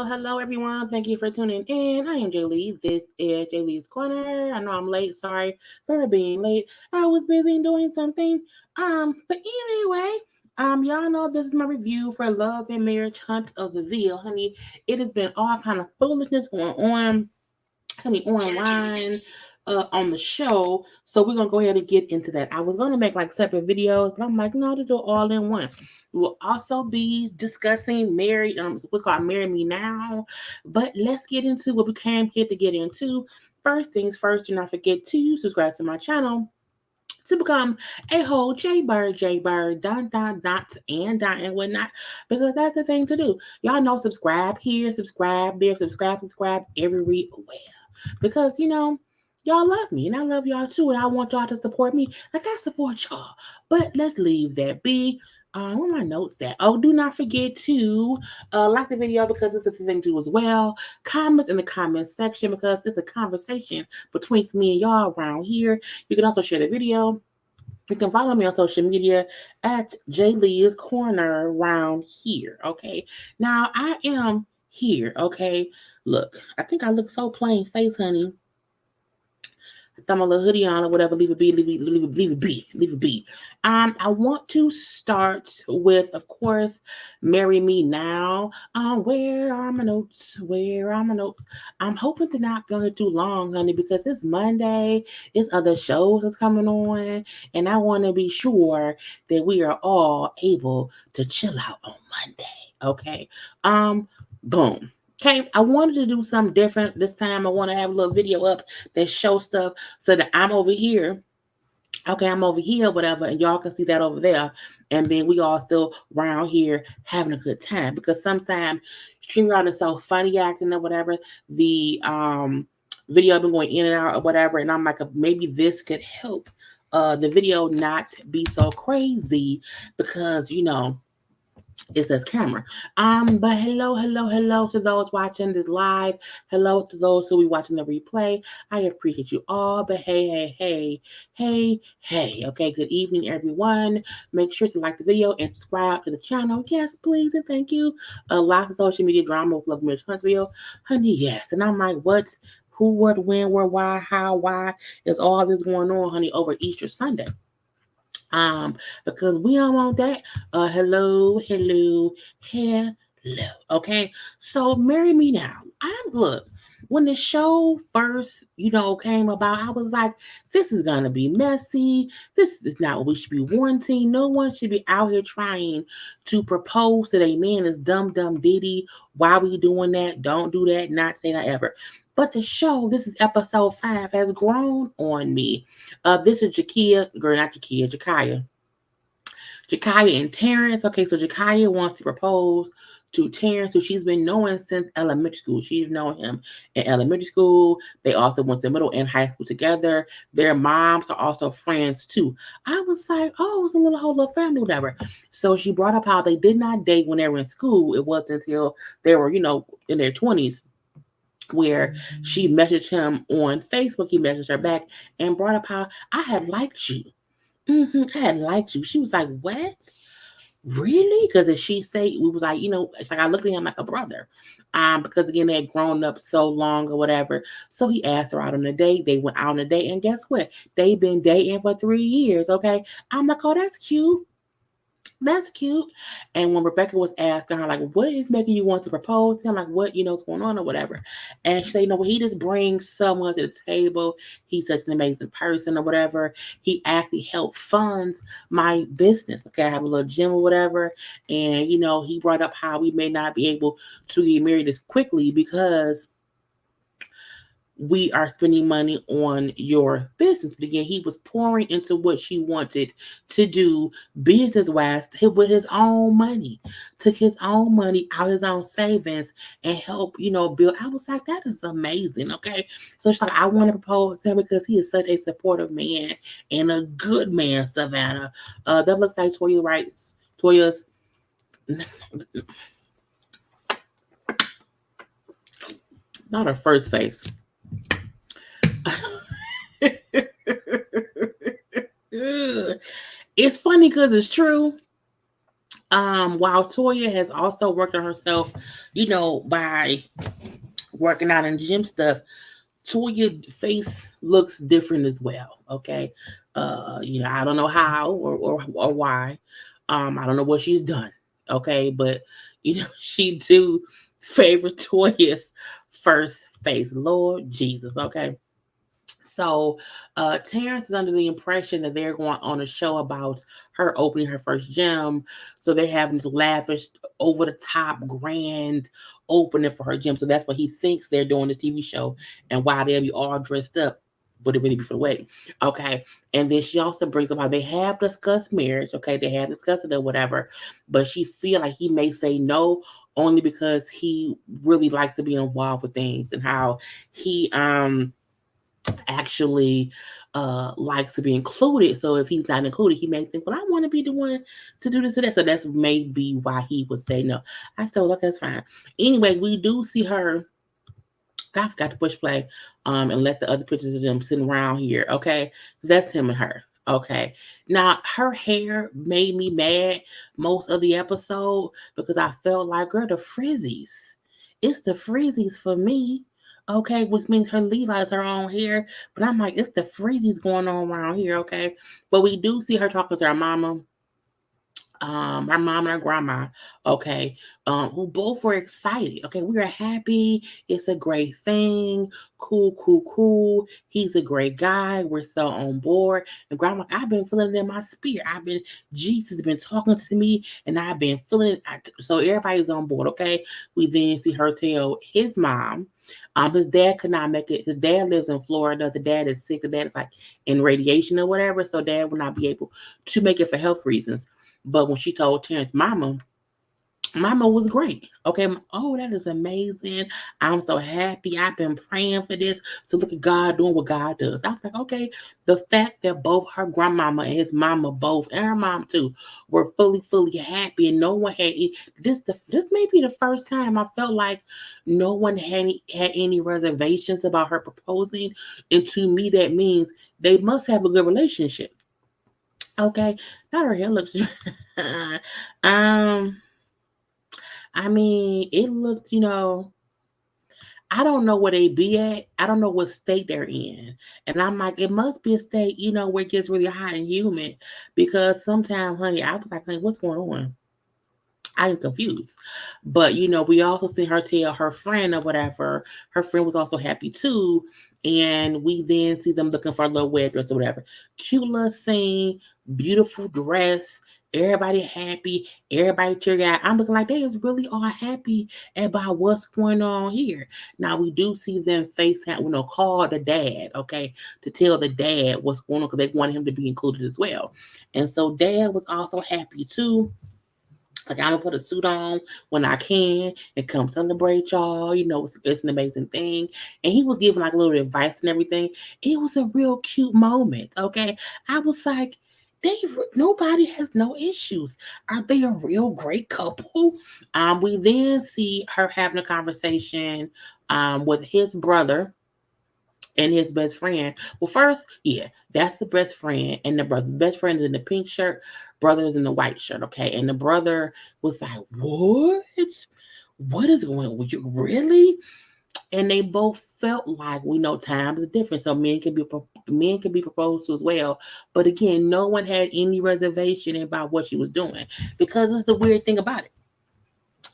Hello, everyone. Thank you for tuning in. I am Jaylee. This is JayLeesCorner. I know I'm late. Sorry for being late. I was busy doing something. But anyway, y'all know this is my review for Love and Marriage Huntsville, honey. It has been all kind of foolishness going on, honey, online. On the show, so we're gonna go ahead and get into that. I was gonna make like separate videos, but I'm like, no, just do it all in one. We will also be discussing what's called Marry Me Now. But let's get into what we came here to get into. First things first, do not forget to subscribe to my channel to become a whole JayBird, and whatnot, because that's the thing to do. Y'all know, subscribe here, subscribe there, subscribe everywhere, because y'all love me and I love y'all too, and I want y'all to support me like I support y'all. But let's leave that be. Where my notes at? Oh, do not forget to like the video, because it's a thing to do as well. Comments in the comment section, because it's a conversation between me and y'all around here. You can also share the video. You can follow me on social media at JayLeesCorner around here. Okay. Now I am here. Okay. Look, I think I look so plain face, honey. Throw my little hoodie on or whatever. Leave it be. I want to start with, of course, Marry Me Now. Where are my notes? I'm hoping to not be on here too long, honey, because it's Monday. It's other shows that's coming on, and I want to be sure that we are all able to chill out on Monday. Okay. Boom. Okay, I wanted to do something different this time. I want to have a little video up that shows stuff so that I'm over here. Okay, I'm over here, whatever, and y'all can see that over there. And then we all still around here having a good time, because sometimes StreamYard is so funny acting or whatever. The video been going in and out or whatever, and I'm like, maybe this could help the video not be so crazy, because it says camera. But hello to those watching this live. Hello to those who be watching the replay. I appreciate you all. But hey. Okay, good evening, everyone. Make sure to like the video and subscribe to the channel. Yes, please, and thank you. Lots of social media drama with Love and Marriage Huntsville. Honey, yes. And I'm like, what? Who, what, when, where, why, how, why is all this going on, honey, over Easter Sunday? Because we don't want that. Hello. Okay, so Marry Me Now. Look, when the show first, came about, I was like, this is gonna be messy. This is not what we should be wanting. No one should be out here trying to propose to a man as dumb diddy. Why we doing that? Don't do that. Not say that ever. But the show, this is episode 5, has grown on me. This is Jakiyah and Terrence. Okay, so Jakiyah wants to propose to Terrence, who she's been knowing since elementary school. She's known him in elementary school. They also went to middle and high school together. Their moms are also friends too. I was like, oh, it was a whole little family, whatever. So she brought up how they did not date when they were in school. It wasn't until they were, in their 20s, where she messaged him on Facebook. He messaged her back and brought up how I had liked you. I had liked you. She was like, what? Really? Because as she said, we was like, it's like I looked at him like a brother. Because again, they had grown up so long or whatever. So he asked her out on a date. They went out on a date, and guess what? They've been dating for 3 years. Okay. I'm like, oh, that's cute. That's cute. And when Rebecca was asking her, like, what is making you want to propose to him? Like, what, what's going on or whatever. And she said, well, he just brings someone to the table. He's such an amazing person or whatever. He actually helped fund my business. Okay, I have a little gym or whatever. And, he brought up how we may not be able to get married as quickly because we are spending money on your business. But again, he was pouring into what she wanted to do business wise with his own money, took his own money out his own savings and help, build. I was like, that is amazing. Okay. So she's like, I want to propose to him because he is such a supportive man and a good man, Savannah. That looks like Toya writes. Toya's not her first face. It's funny because it's true. While Toya has also worked on herself, by working out in gym stuff, Toya face looks different as well. Okay. I don't know how or why. I don't know what she's done. Okay, but she do favor Toya's first face. Lord Jesus. Okay. So Terrence is under the impression that they're going on a show about her opening her first gym. So they're having this lavish, over the top, grand opening for her gym. So that's what he thinks they're doing the TV show and why they'll be all dressed up. But it really be for the wedding. Okay. And then she also brings up how they have discussed marriage. Okay. They have discussed it or whatever. But she feel like he may say no only because he really likes to be involved with things and how he actually likes to be included. So if he's not included, he may think, well, I want to be the one to do this and that. So that's maybe why he would say no. I said, well, okay, that's fine. Anyway, we do see her. I forgot to push play and let the other pictures of them sitting around here. Okay. That's him and her. Okay. Now her hair made me mad most of the episode because I felt like, girl, the frizzies. It's the frizzies for me. Okay, which means her Levi's her own hair. But I'm like, it's the frizzies going on around here, okay? But we do see her talking to her mama, our mom and our grandma, okay, who both were excited. Okay, we are happy. It's a great thing. Cool, cool, cool. He's a great guy. We're so on board. And grandma, I've been feeling it in my spirit. Jesus has been talking to me, and I've been feeling it. So everybody's on board, okay? We then see her tell his mom. His dad could not make it. His dad lives in Florida. The dad is sick. The dad is like in radiation or whatever. So dad will not be able to make it for health reasons. But when she told Terrence, Mama was great. Okay. Oh, that is amazing. I'm so happy. I've been praying for this. So look at God doing what God does. I was like, okay. The fact that both her grandmama and his mama both, and her mom too, were fully happy, and no one had this. This may be the first time I felt like no one had any reservations about her proposing, and to me that means they must have a good relationship. Okay, not her hair looks. um, I mean, it looked, I don't know where they be at. I don't know what state they're in. And I'm like, it must be a state, where it gets really hot and humid. Because sometimes, honey, I was like, what's going on? I'm confused. But we also see her tell her friend or whatever. Her friend was also happy too. And we then see them looking for a little wedding dress or whatever. Cute little scene, beautiful dress, everybody happy, everybody teary eyed. I'm looking like they is really all happy about what's going on here. Now we do see them FaceTime, call the dad, okay, to tell the dad what's going on because they wanted him to be included as well. And so dad was also happy too. Like, I'm gonna put a suit on when I can and come celebrate y'all. It's an amazing thing. And he was giving like a little advice and everything. It was a real cute moment. Okay. I was like, nobody has no issues. Are they a real great couple? We then see her having a conversation with his brother and his best friend. Well, first, yeah, that's the best friend and the brother. The best friend is in the pink shirt, brother is in the white shirt, okay? And the brother was like, what? What is going on with you? Really? and they both felt like, we know times is different, so men can be proposed to as well. But again, no one had any reservation about what she was doing, because it's the weird thing about it.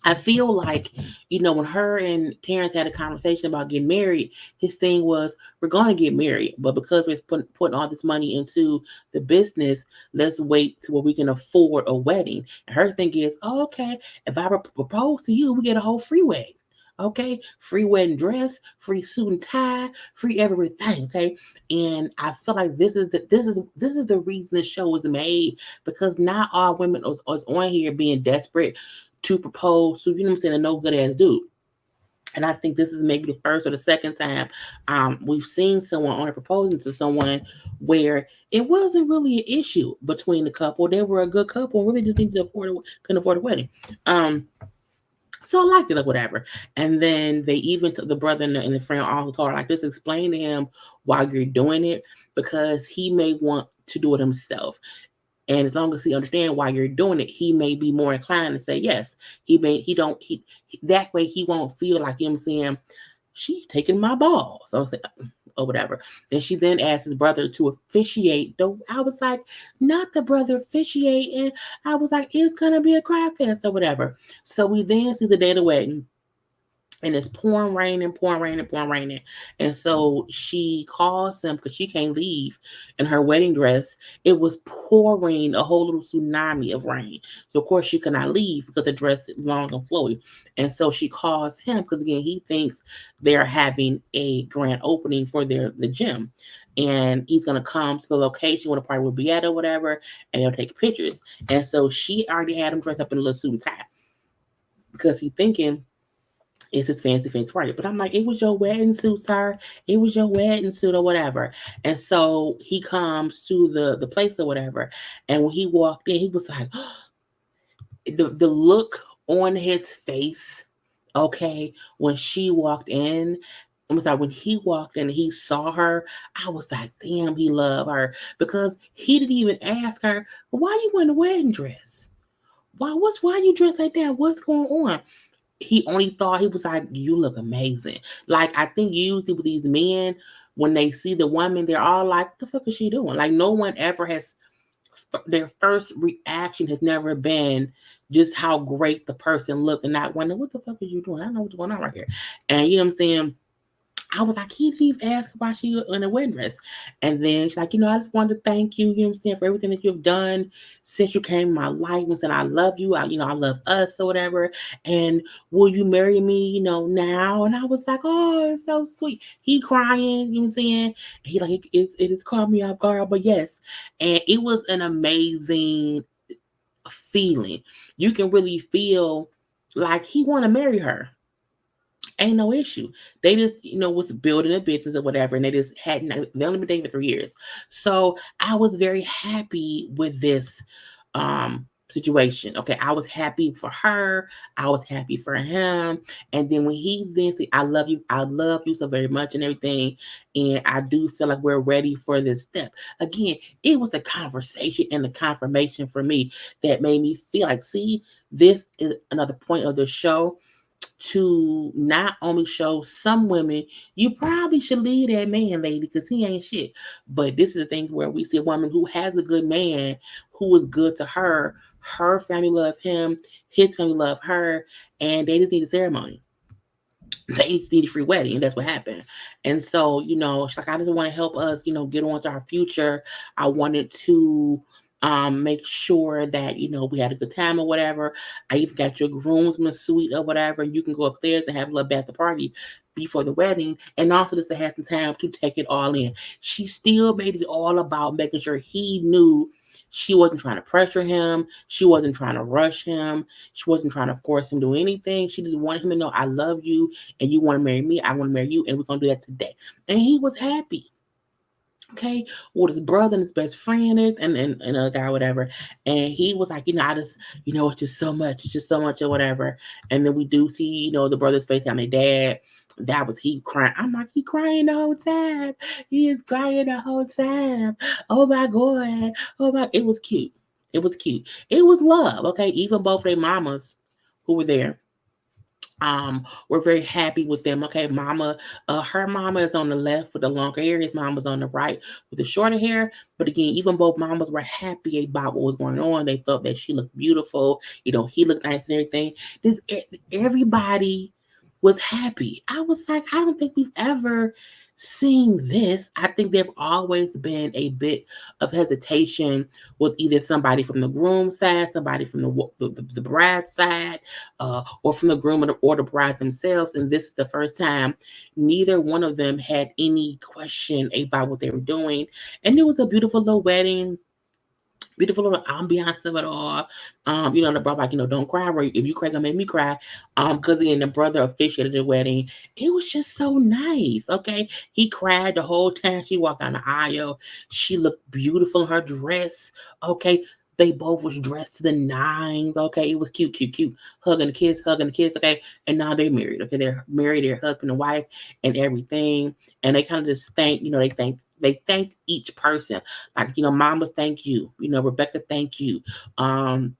I feel like, when her and Terrence had a conversation about getting married, his thing was, we're going to get married, but because we're putting all this money into the business, let's wait to where we can afford a wedding. And her thing is, oh, okay, if I propose to you, we get a whole free wedding. Okay, free wedding dress, free suit and tie, free everything. Okay, and I feel like this is the reason the show was made, because not all women was on here being desperate to propose to, a no good ass dude. And I think this is maybe the first or the second time we've seen someone on proposing to someone where it wasn't really an issue between the couple. They were a good couple and really just needed to couldn't afford a wedding. So I liked it or whatever. And then they even took the brother and the friend all told her, like, just explain to him why you're doing it, because he may want to do it himself. And as long as he understands why you're doing it, he may be more inclined to say yes. He that way he won't feel like, saying, she taking my ball. So I was like, or whatever. And she then asked his brother to officiate. Though I was like, not the brother officiating. I was like, it's gonna be a cry fest or whatever. So we then see the day of the wedding. And it's pouring raining, pouring raining, pouring raining. And so she calls him because she can't leave in her wedding dress. It was pouring a whole little tsunami of rain. So, of course, she could not leave because the dress is long and flowy. And so she calls him because, again, he thinks they're having a grand opening for the gym. And he's going to come to the location where the party will be at or whatever, and they'll take pictures. And so she already had him dressed up in a little suit and tie because he's thinking it's his fancy party. But I'm like, it was your wedding suit, sir. It was your wedding suit or whatever. And so he comes to the place or whatever. And when he walked in, he was like, the look on his face, okay, when she walked in, I'm sorry, when he walked in and he saw her, I was like, damn, he loved her. Because he didn't even ask her, why you in a wedding dress? Why you dressed like that? What's going on? He only thought, he was like, you look amazing. Like, I think usually with these men, when they see the woman, they're all like, what the fuck is she doing? Like, no one ever has, their first reaction has never been just how great the person looked and not wondering, what the fuck is you doing? I don't know what's going on right here. And you know what I'm saying? I was like, can you ask why she in a wedding dress? And then she's like, I just wanted to thank you, what I'm saying, for everything that you've done since you came in my life. And said, I love you. I love us or whatever. And will you marry me, now? And I was like, oh, it's so sweet. He crying, what I'm saying? He like, it has caught me off guard, but yes. And it was an amazing feeling. You can really feel like he want to marry her. Ain't no issue. They just, was building a business or whatever, and they just hadn't. They only been dating for 3 years, so I was very happy with this situation. Okay, I was happy for her. I was happy for him. And then when he then said, I love you so very much," and everything, and I do feel like we're ready for this step. Again, it was a conversation and the confirmation for me that made me feel like, see, this is another point of the show to not only show some women, you probably should leave that man, lady, because he ain't shit. But this is the thing where we see a woman who has a good man, who is good to her. Her family love him, his family love her, and they just need a ceremony. They just need a free wedding, and that's what happened. And so, it's like, I just want to help us, get on to our future. I wanted to make sure that we had a good time or whatever. I even got your groomsman suite or whatever, and you can go upstairs and have a little bachelor party before the wedding, and also just to have some time to take it all in. She still made it all about making sure he knew she wasn't trying to pressure him. She wasn't trying to rush him. She wasn't trying to force him to do anything. She just wanted him to know, I love you, and you want to marry me. I want to marry you, and we're going to do that today. And he was happy. Okay, with his brother and his best friend and a guy, whatever. And he was like, I just, it's just so much or whatever. And then we do see, the brother's face on their dad. That was he crying. I'm like, he crying the whole time. He is crying the whole time. Oh my God. Oh my, it was cute. It was cute. It was love. Okay, even both their mamas who were there We're very happy with them. Okay, mama, her mama is on the left with the longer hair. His mama's on the right with the shorter hair. But again, even both mamas were happy about what was going on. They felt that she looked beautiful. He looked nice and everything. Everybody was happy. I was like, I don't think we've ever seen this. I think there've always been a bit of hesitation with either somebody from the groom side, somebody from the bride side, or from the groom or the bride themselves. And this is the first time neither one of them had any question about what they were doing. And it was a beautiful little wedding, beautiful little ambiance of it all. The brother, like, don't cry, or if you cry, gonna make me cry. Because again, the brother officiated the wedding. It was just so nice. Okay. He cried the whole time she walked down the aisle. She looked beautiful in her dress. Okay. They both was dressed to the nines. Okay. It was cute, cute, cute. Hugging the kids, hugging the kids. Okay. And now they're married. Okay. They're married, they're husband and wife and everything. And they kind of just they thanked each person. Like, Mama, thank you. Rebecca, thank you. I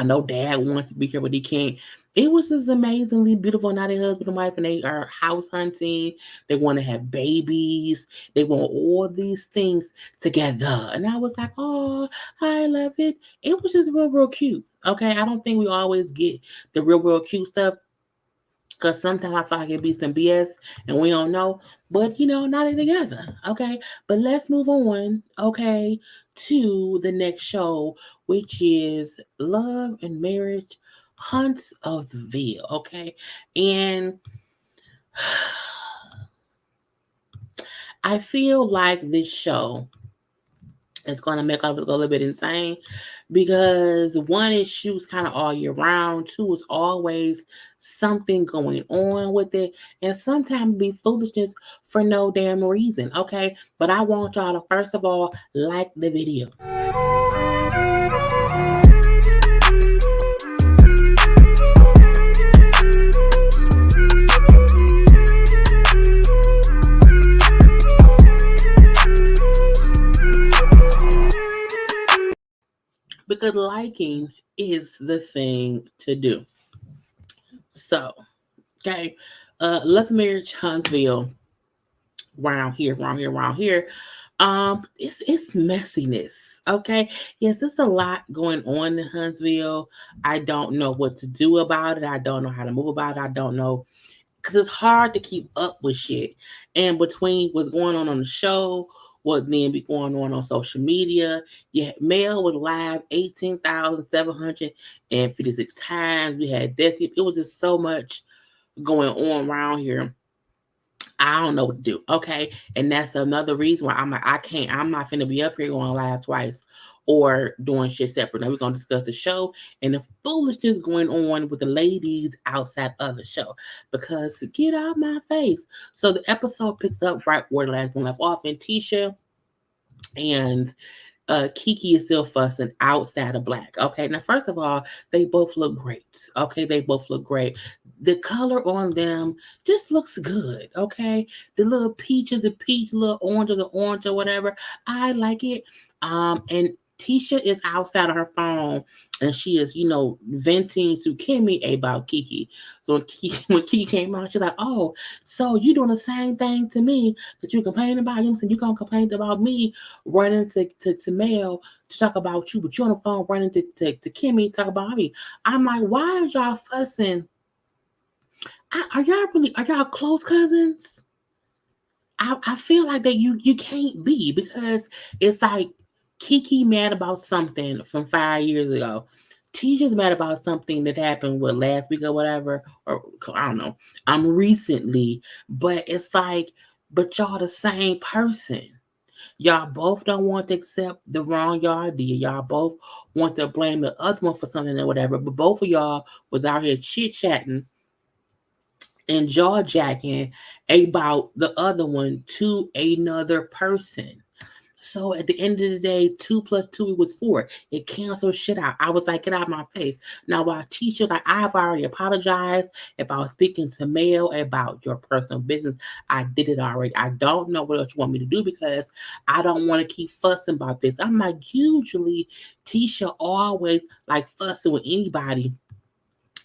know Dad wants to be here, but he can't. It was just amazingly beautiful. Now they're husband and wife, and they are house hunting. They want to have babies. They want all these things together. And I was like, oh, I love it. It was just real, real cute. Okay, I don't think we always get the real, real cute stuff. Because sometimes I feel like it be some BS and we don't know. But, now they're together. Okay. But let's move on. Okay. To the next show, which is Love and Marriage Huntsville. Okay. And I feel like this show is going to make us go a little bit insane because one, it shoots kind of all year round. Two, it's always something going on with it. And sometimes be foolishness for no damn reason. Okay. But I want y'all to, first of all, like the video. Because liking is the thing to do. So, okay, Love Marriage Huntsville, around here. It's messiness. Okay, yes, there's a lot going on in Huntsville. I don't know what to do about it. I don't know how to move about it. I don't know because it's hard to keep up with shit. And between what's going on the show, what then be going on social media, yeah, Mail was live 18,756 times. We had Destiny. It was just so much going on around here. I don't know what to do. Okay. And that's another reason why I'm like, I'm not finna be up here going live twice or doing shit separate. Now we're gonna discuss the show and the foolishness going on with the ladies outside of the show. Because get out my face. So the episode picks up right where the last one left off, and Tisha and Kiki is still fussing outside of Black. Okay, now first of all, they both look great. Okay, they both look great. The color on them just looks good. Okay, the little peach is a peach, little orange is the orange or whatever. I like it. And Tisha is outside of her phone and she is, venting to Kimmy about Kiki. So when Kiki came out, she's like, "Oh, so you doing the same thing to me that you complaining about? You said you gonna complain about me running to Mail to talk about you, but you on the phone running to Kimmy to talk about me." I'm like, why are y'all fussing? Are y'all close cousins? I feel like that you can't be, because it's like Kiki mad about something from 5 years ago. Tisha's mad about something that happened last week or whatever, or I don't know. Recently, but it's like, but y'all the same person. Y'all both don't want to accept the wrong y'all did. Y'all both want to blame the other one for something or whatever. But both of y'all was out here chit chatting and jaw jacking about the other one to another person. So at the end of the day, 2 + 2 was 4. It canceled shit out. I was like, get out of my face. Now, while teachers, like, I've already apologized about speaking to Mail about your personal business. I did it already. I don't know what else you want me to do, because I don't want to keep fussing about this. I'm like, usually Tisha always like fussing with anybody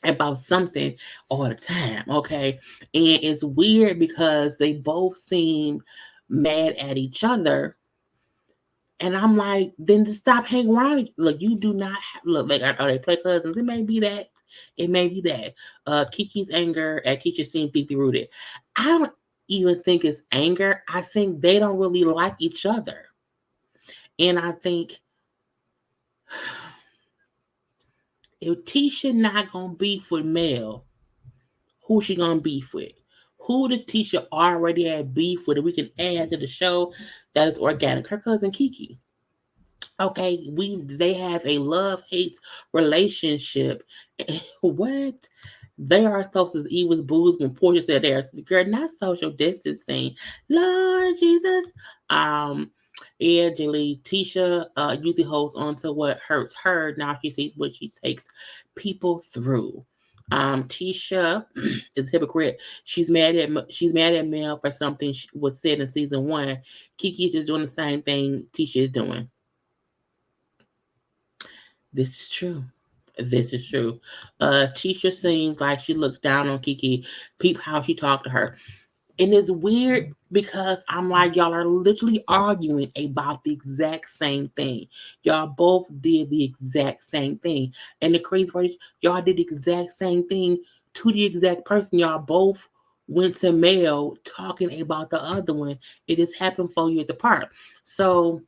about something all the time, okay? And it's weird because they both seem mad at each other. And I'm like, then just stop hanging around. Look, you do not have, look, like, are they play cousins? It may be that. It may be that. Kiki's anger at Keisha seems deeply rooted. I don't even think it's anger. I think they don't really like each other. And I think if Tisha not gonna beef with Mel, who she gonna beef with? Who the Tisha already had beef with that we can add to the show that is organic? Her cousin Kiki. Okay, they have a love-hate relationship. What? They are close as Eva's booze when Portia said there's girl, not social distancing. Lord Jesus. Um yeah, Jaylee, Tisha usually holds on to what hurts her. Now she sees what she takes people through. Tisha is a hypocrite. She's mad at Mel for something was said in season 1. Kiki is just doing the same thing Tisha is doing. This is true. This is true. Tisha seems like she looks down on Kiki. Peep how she talked to her. And it's weird because I'm like, y'all are literally arguing about the exact same thing. Y'all both did the exact same thing. And the crazy part is, y'all did the exact same thing to the exact person. Y'all both went to mail talking about the other one. It just happened 4 years apart. So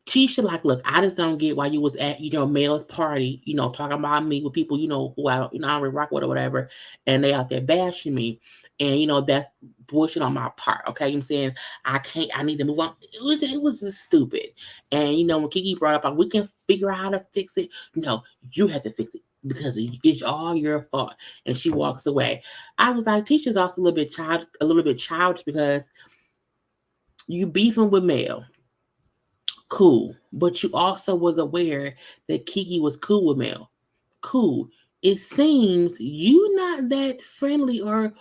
Tisha, like, look, I just don't get why you was at, Mel's party, talking about me with people, who I don't really rock with or whatever, and they out there bashing me. And, that's bullshit on my part. Okay. I'm saying I need to move on. It was just stupid. And, when Kiki brought up, like, we can figure out how to fix it. No, you have to fix it because it's all your fault. And she walks away. I was like, Tisha's also a little bit childish because you beefing with Mel. Cool. But you also was aware that Kiki was cool with Mel. Cool. It seems you not that friendly or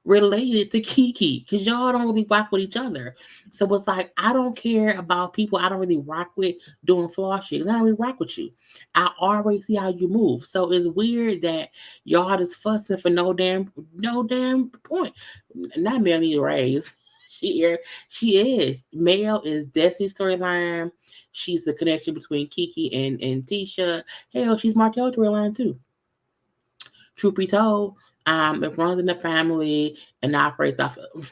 related to Kiki because y'all don't really rock with each other. So it's like I don't care about people I don't really rock with doing flaw shit. I don't really rock with you. I already see how you move. So it's weird that y'all just fussing for no damn point. Not Mel need a raise. She is. Mel is Destiny's storyline. She's the connection between Kiki and Tisha. Hell, she's Martell's storyline too. Truth be told, it runs in the family and operates off of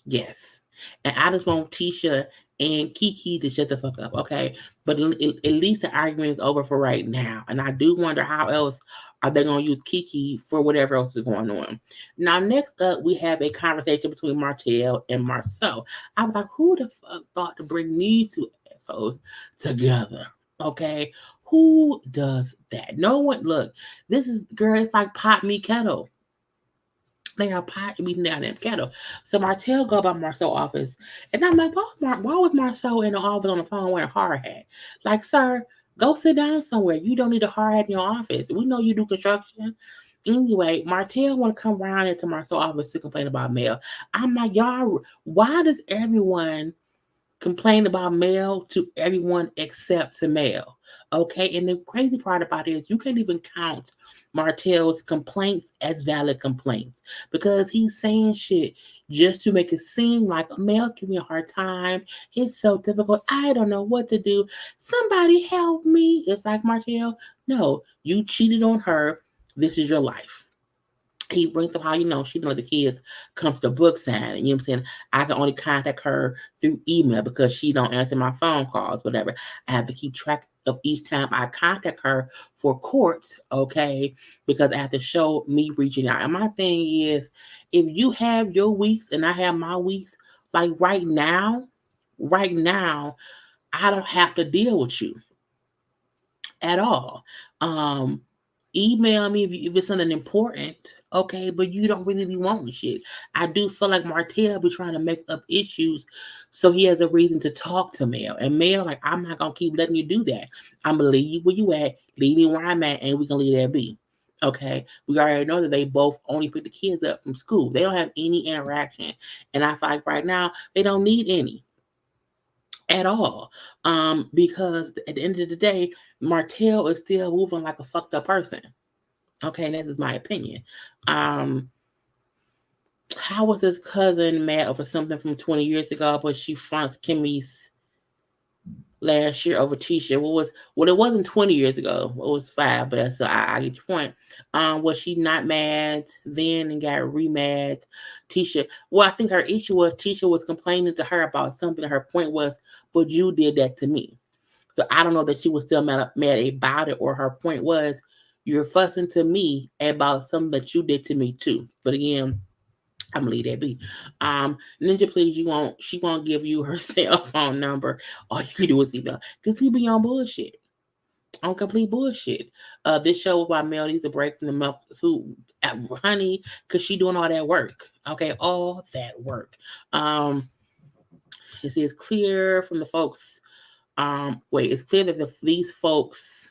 yes. And I just want Tisha and Kiki to shut the fuck up, okay? But at least the argument is over for right now. And I do wonder how else are they going to use Kiki for whatever else is going on. Now, next up, we have a conversation between Martell and Marceau. I was like, who the fuck thought to bring these two assholes together? Okay? Who does that? No one, look, this is, girl, it's like pot me kettle. They are pot meeting down in kettle. So Martell go by Marceau's office. And I'm like, why was Marceau in the office on the phone wearing a hard hat? Like, sir, go sit down somewhere. You don't need a hard hat in your office. We know you do construction. Anyway, Martell want to come around into Marceau's office to complain about Mel. I'm like, y'all, why does everyone complain about Mel to everyone except to Mel? Okay, and the crazy part about it is you can't even count Martell's complaints as valid complaints because he's saying shit just to make it seem like Mel's giving me a hard time. It's so difficult. I don't know what to do. Somebody help me. It's like, Martell, no, you cheated on her. This is your life. He brings up how she know the kids comes to book signing. You know what I'm saying? I can only contact her through email because she don't answer my phone calls, whatever. I have to keep track of each time I contact her for court, okay? Because I have to show me reaching out. And my thing is, if you have your weeks and I have my weeks, like right now, I don't have to deal with you at all. Um, Email me if it's something important, okay? But you don't really be wanting shit. I do feel like Martell be trying to make up issues so he has a reason to talk to Mel. And Mel, like, I'm not gonna keep letting you do that. I'm gonna leave you where you at, leave me where I'm at, and we can leave that be. Okay, we already know that they both only pick the kids up from school. They don't have any interaction, and I feel like right now they don't need any. at all. Because at the end of the day, Martell is still moving like a fucked up person. Okay, and this is my opinion. Um, how was his cousin mad over something from 20 years ago, but she fronts Kimmy's last year over Tisha? Well, it wasn't 20 years ago. It was 5, but that's I get your point. Was she not mad then and got re-mad? Tisha. Well, I think her issue was Tisha was complaining to her about something. Her point was, but you did that to me. So I don't know that she was still mad about it, or her point was, you're fussing to me about something that you did to me too. But again, I'm gonna leave that be. Ninja, please, she won't give you her cell phone number. All you can do is email, cause he be on bullshit, on complete bullshit. This show is why Mel needs a break from the milk to honey, cause she doing all that work. Okay, all that work. Um, you see, it's clear from the folks. It's clear that these folks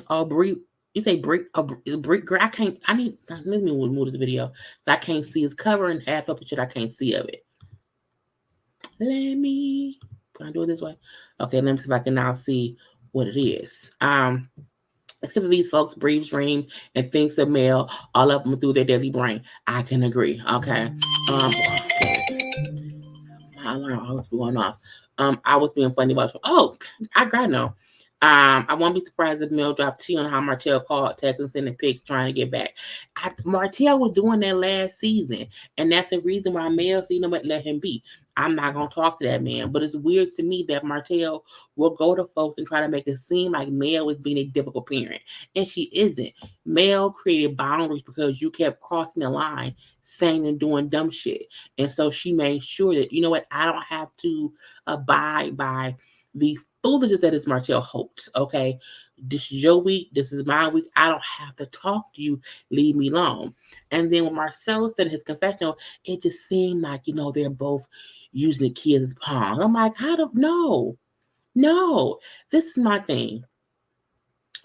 are you say brick, brick girl. I can't. I need. Let me move this video. I can't see. It's covering half of it. I can't see of it. Let me. Can I do it this way? Okay. Let me see if I can now see what it is. It's because these folks breathe, dream, and thinks of Mel all of them through their daily brain. I can agree. Okay. My alarm always going off. I was being funny about. Oh, I gotta know. I won't be surprised if Mel dropped tea on how Martell called, texting, sending pics, trying to get back. Martell was doing that last season, and that's the reason why Mel said, you know what, let him be. I'm not gonna talk to that man. But it's weird to me that Martell will go to folks and try to make it seem like Mel is being a difficult parent, and she isn't. Mel created boundaries because you kept crossing the line, saying and doing dumb shit, and so she made sure that, you know what, I don't have to abide by the foolishness that is Martell Holtz. Okay, this is your week. This is my week. I don't have to talk to you. Leave me alone. And then when Marcel said in his confessional, it just seemed like, they're both using the kids as pawns. I'm like, I don't know. No, this is my thing.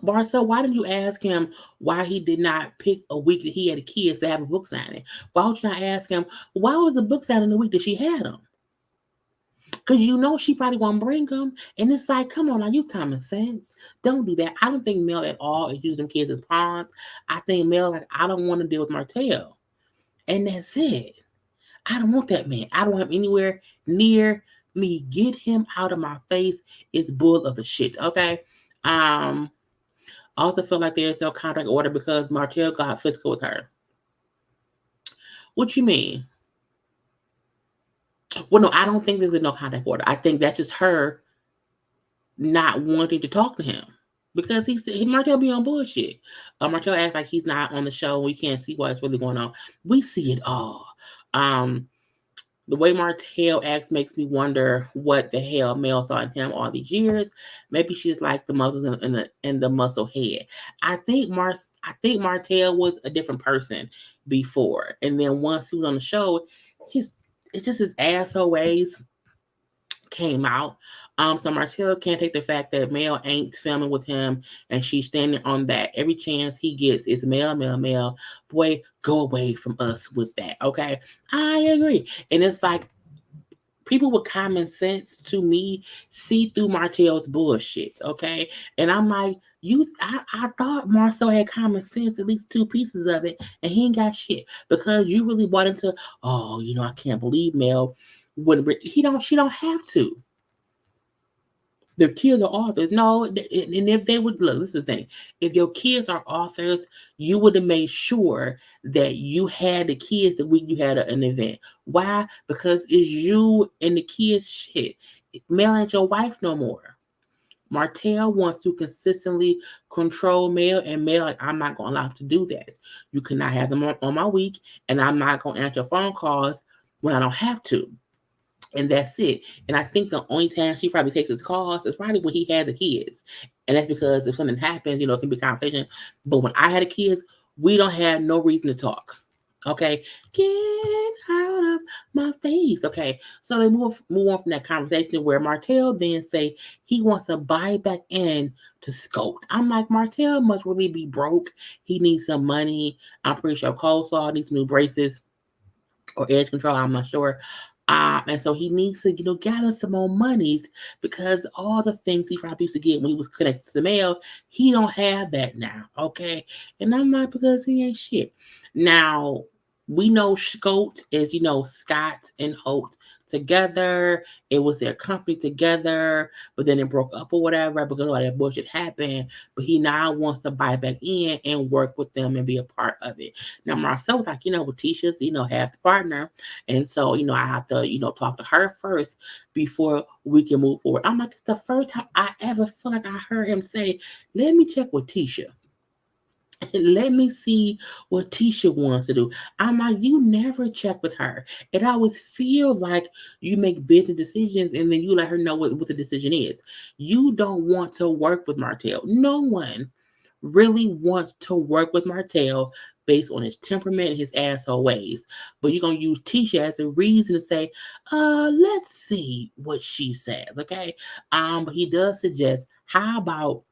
Marcel, why didn't you ask him why he did not pick a week that he had the kids to have a book signing? Why would you not ask him why was the book signing the week that she had them? Because she probably won't bring them. And it's like, come on, now use common sense. Don't do that. I don't think Mel at all is using them kids as pawns. I think Mel, like, I don't want to deal with Martell. And that's it. I don't want that man. I don't want him anywhere near me. Get him out of my face. It's bull of the shit. Okay. I also feel like there's no contract order because Martell got physical with her. What you mean? Well, no, I don't think there's no contact order. I think that's just her not wanting to talk to him because Martell be on bullshit. Martell acts like he's not on the show. We can't see what's really going on. We see it all. The way Martell acts makes me wonder what the hell Mel saw in him all these years. Maybe she's like the muscles in the muscle head. I think Martell was a different person before, and then once he was on the show, it's just his asshole ways came out. So Martell can't take the fact that Mel ain't filming with him, and she's standing on that. Every chance he gets is Mel. Boy, go away from us with that. Okay, I agree. And it's like people with common sense to me see through Martell's bullshit. Okay, and I'm like, I thought Marcel had common sense, at least 2 pieces of it, and he ain't got shit because you really bought into. Oh, I can't believe Mel wouldn't. She don't have to. Their kids are authors. No, and if they would look, this is the thing. If your kids are authors, you would have made sure that you had the kids the week you had an event. Why? Because it's you and the kids shit. Mel ain't your wife no more. Martell wants to consistently control Mel, and Mel, like, I'm not going to allow him to do that. You cannot have them on my week, and I'm not going to answer phone calls when I don't have to. And that's it. And I think the only time she probably takes his calls is probably when he had the kids. And that's because if something happens, it can be conversation. But when I had the kids, we don't have no reason to talk. Okay, get out of my face. Okay, so they move on from that conversation where Martell then say he wants to buy back in to Scout. I'm like, Martell must really be broke. He needs some money. I'm pretty sure Coleslaw needs some new braces or edge control. I'm not sure. And so he needs to, gather some more monies because all the things he probably used to get when he was connected to the mail, he don't have that now. Okay. And I'm not because he ain't shit. Now, we know Scout is, Scott and Holt together. It was their company together, but then it broke up or whatever because all that bullshit happened. But he now wants to buy back in and work with them and be a part of it. Now, Marcel was like, with Tisha's, half the partner. And so, I have to, talk to her first before we can move forward. I'm like, it's the first time I ever feel like I heard him say, let me check with Tisha. Let me see what Tisha wants to do. I'm like, you never check with her. It always feels like you make business decisions and then you let her know what the decision is. You don't want to work with Martell. No one really wants to work with Martell based on his temperament and his asshole ways. But you're gonna use Tisha as a reason to say, let's see what she says, okay? But he does suggest, how about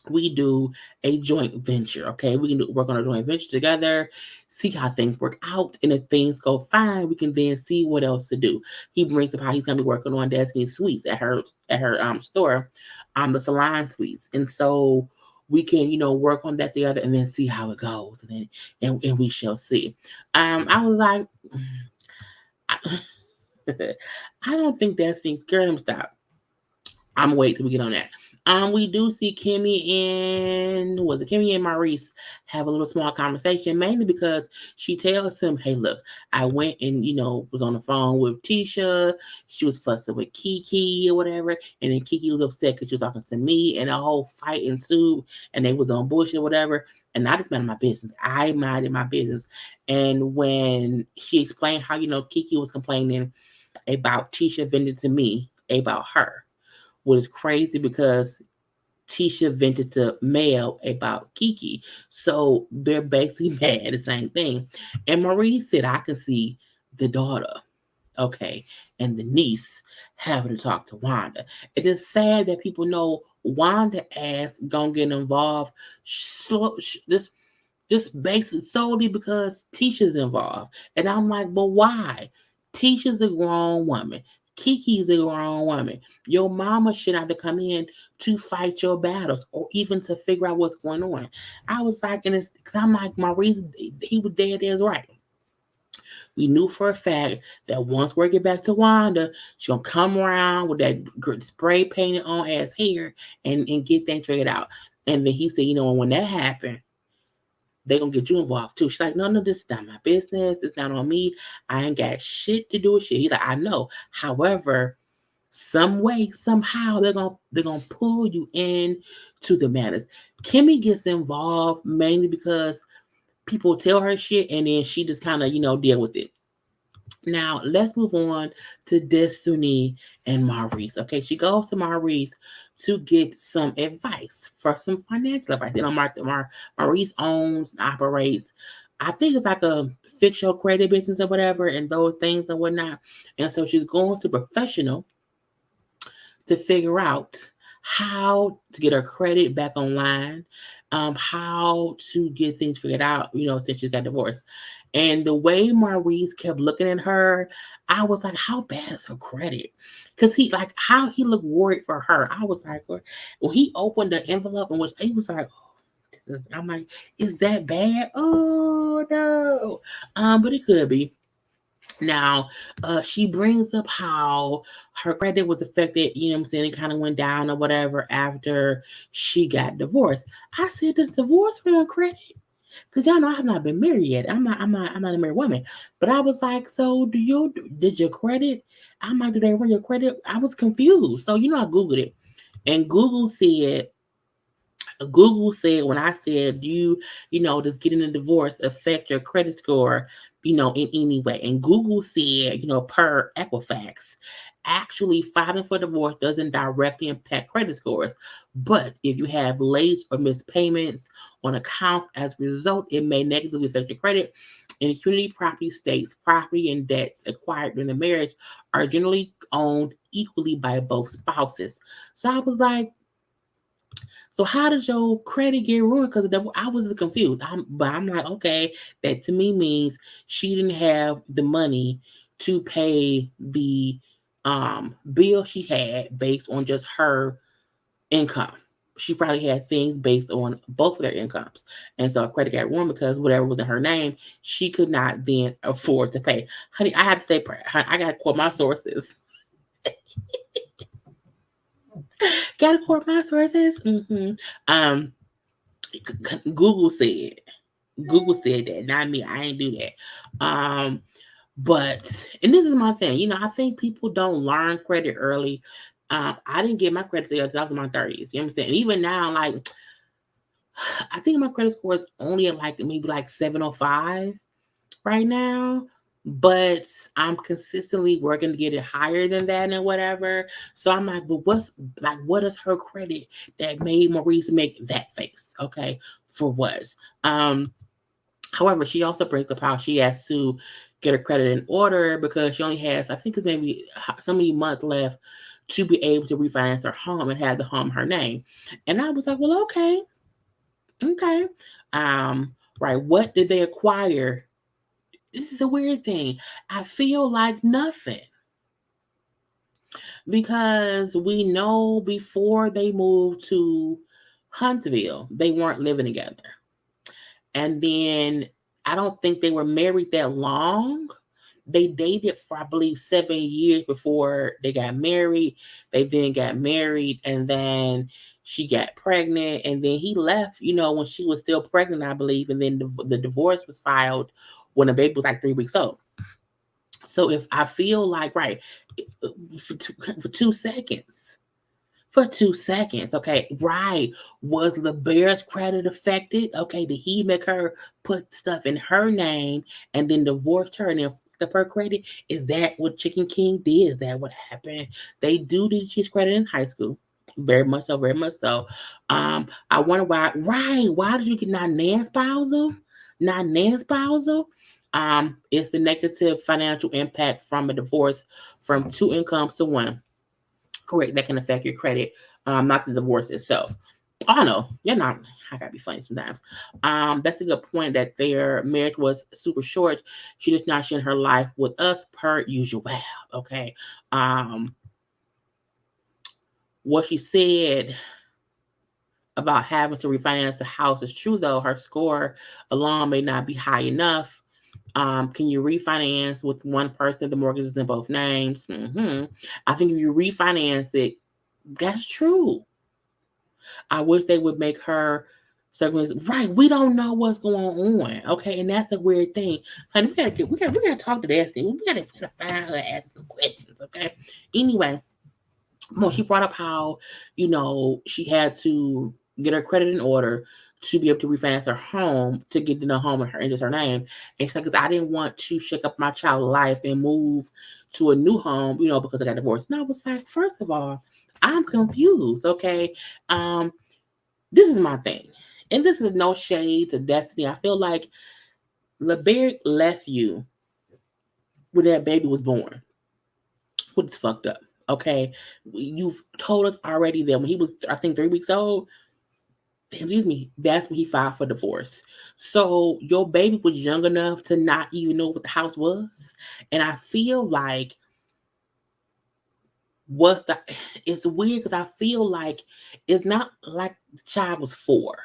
we do a joint venture, okay? We can work on a joint venture together, see how things work out, and if things go fine, we can then see what else to do. He brings up how he's gonna be working on Destiny Suites at her store, the Salon Suites, and so we can work on that together and then see how it goes, and then and we shall see. I was like, I don't think Destiny's girl. Him stop. I'm waiting till we get on that. We do see Kimmy and Maurice have a little small conversation, mainly because she tells him, hey, look, I went and, was on the phone with Tisha. She was fussing with Kiki or whatever. And then Kiki was upset because she was talking to me and a whole fight ensued and they was on bullshit or whatever. And I just minded my business. I minded my business. And when she explained how, Kiki was complaining about Tisha venting to me about her, was crazy because Tisha vented to Mel about Kiki. So they're basically mad at the same thing. And Marie said, I can see the daughter, okay, and the niece having to talk to Wanda. It is sad that people know Wanda ass gonna get involved just basically solely because Tisha's involved. And I'm like, but why? Tisha's a grown woman. Kiki's a grown woman. Your mama should have to come in to fight your battles or even to figure out what's going on. I was like, and it's because I'm like, Maurice, he was dead as right. We knew for a fact that once we get back to Wanda, she's gonna come around with that spray painted on ass hair and get things figured out. And then he said, when that happened, they're gonna get you involved too. She's like, no, this is not my business. It's not on me. I ain't got shit to do with shit. He's like, I know. However, some way, somehow, they're gonna pull you in to the madness. Kimmy gets involved mainly because people tell her shit and then she just kind of, deal with it. Now, let's move on to Destiny and Maurice. Okay, she goes to Maurice to get some advice for some financial advice. Maurice owns and operates, I think it's like a fictional credit business or whatever, and those things and whatnot. And so she's going to professional to figure out how to get her credit back online, how to get things figured out, since she got divorced. And the way Maurice kept looking at her, I was like, how bad is her credit? Because how he looked worried for her. I was like, when he opened the envelope and he was like, I'm like, is that bad? Oh no. But it could be. Now, she brings up how her credit was affected, it kind of went down or whatever after she got divorced. I said, does divorce ruin credit? Because y'all know I have not been married yet. I'm not a married woman. But I was like, so did your credit? I'm like, do they run your credit? I was confused. So, I Googled it. And Google said when I said, does getting a divorce affect your credit score, in any way? And Google said, per Equifax, actually filing for divorce doesn't directly impact credit scores. But if you have late or missed payments on accounts as a result, it may negatively affect your credit. In community property states, property and debts acquired during the marriage are generally owned equally by both spouses. So I was like, so how does your credit get ruined because of that? I was confused. But I'm like, okay, that to me means she didn't have the money to pay the bill she had based on just her income. She probably had things based on both of their incomes. And so a credit card won because whatever was in her name, she could not then afford to pay. Honey, I have to say, I got to quote my sources. Got to quote my sources. Google said that, not me. I ain't do that. But, and this is my thing, I think people don't learn credit early. I didn't get my credit until I was in my 30s. You know what I'm saying? And even now, like, I think my credit score is only at like maybe like 705 right now. But I'm consistently working to get it higher than that and whatever. So I'm like, but what is her credit that made Maurice make that face? Okay. For what? However, she also brings up how she has to get her credit in order because she only has, I think it's maybe so many months left to be able to refinance her home and have the home her name. And I was like, well, okay. Right. What did they acquire? This is a weird thing. I feel like nothing. Because we know before they moved to Huntsville, they weren't living together. And then I don't think they were married that long. They dated for, I believe, 7 years before they got married. They then got married, and then she got pregnant, and then he left, when she was still pregnant, I believe. And then the divorce was filed when the baby was like 3 weeks old. So if I feel like, right, for 2 seconds, okay, right, was LeBear's credit affected? Okay, did he make her put stuff in her name and then divorced her and then fucked up her credit? Is that what Chicken King did? Is that what happened? They do need his credit in high school. Very much so, very much so. I wonder why, right, why did you get not non-spousal? It's the negative financial impact from a divorce from 2 incomes to 1. Correct, that can affect your credit, not the divorce itself. Oh no, you're not. I gotta be funny sometimes. That's a good point that their marriage was super short. She just not sharing her life with us per usual. Okay. What she said about having to refinance the house is true though. Her score alone may not be high enough. Can you refinance with one person? The mortgage is in both names. I think if you refinance it, that's true. I wish they would make her circumstances right. We don't know what's going on. Okay, and that's the weird thing. Honey, we gotta talk to Destiny. We gotta find her, ask some questions. Okay. Anyway, well, she brought up how she had to get her credit in order to be able to refinance her home to get in a home in just her name. And she's like, because I didn't want to shake up my child's life and move to a new home, because I got divorced. And I was like, first of all, I'm confused. Okay. This is my thing. And this is no shade to Destiny. I feel like LeBear left you when that baby was born. Which is fucked up. Okay. You've told us already that when he was, I think, 3 weeks old, that's when he filed for divorce. So your baby was young enough to not even know what the house was. And I feel like it's weird because I feel like it's not like the child was 4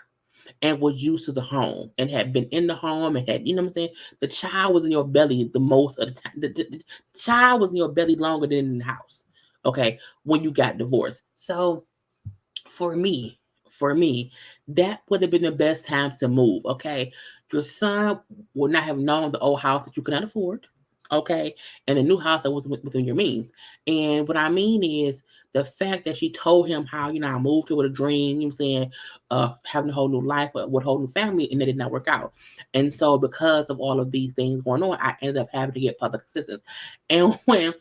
and was used to the home and had been in the home and had, what I'm saying? The child was in your belly the most of the time. The child was in your belly longer than in the house. Okay. When you got divorced. So for me, that would have been the best time to move. Okay. Your son would not have known the old house that you could not afford. Okay. And the new house that was within your means. And what I mean is the fact that she told him how, I moved here with a dream, I'm saying, having a whole new life, but with a whole new family, and it did not work out. And so because of all of these things going on, I ended up having to get public assistance. And when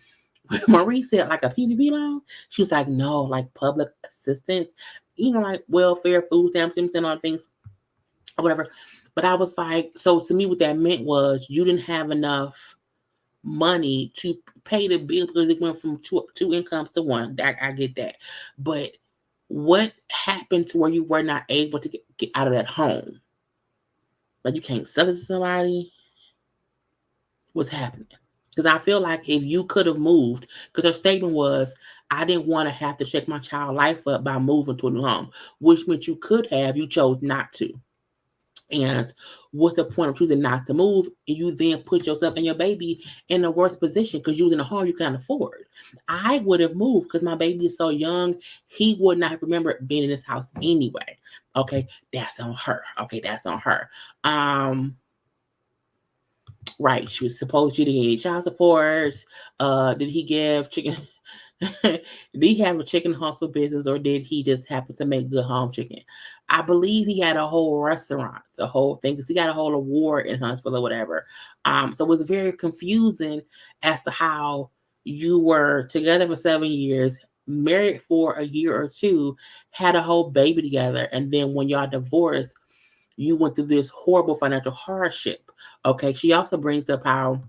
Marie said like a PPP loan, she was like, no, like public assistance, like welfare, food stamps, and all things, or whatever. But I was like, so to me, what that meant was you didn't have enough money to pay the bill because it went from two incomes to 1. I get that. But what happened to where you were not able to get out of that home? Like you can't sell it to somebody? What's happening? Because I feel like if you could have moved, because her statement was, I didn't want to have to check my child life up by moving to a new home, which meant you could have, you chose not to. And what's the point of choosing not to move? And you then put yourself and your baby in a worse position because you was in a home you can't afford. I would have moved because my baby is so young, he would not remember being in this house anyway. Okay, that's on her. Okay, that's on her. Right, she was supposed to get child support. Did he give chicken? Did he have a chicken hustle business, or did he just happen to make good home chicken? I believe he had a whole restaurant, a whole thing, because he got a whole award in Huntsville or whatever. So it was very confusing as to how you were together for 7 years, married for a year or two, had a whole baby together, and then when y'all divorced, you went through this horrible financial hardship. Okay, she also brings up how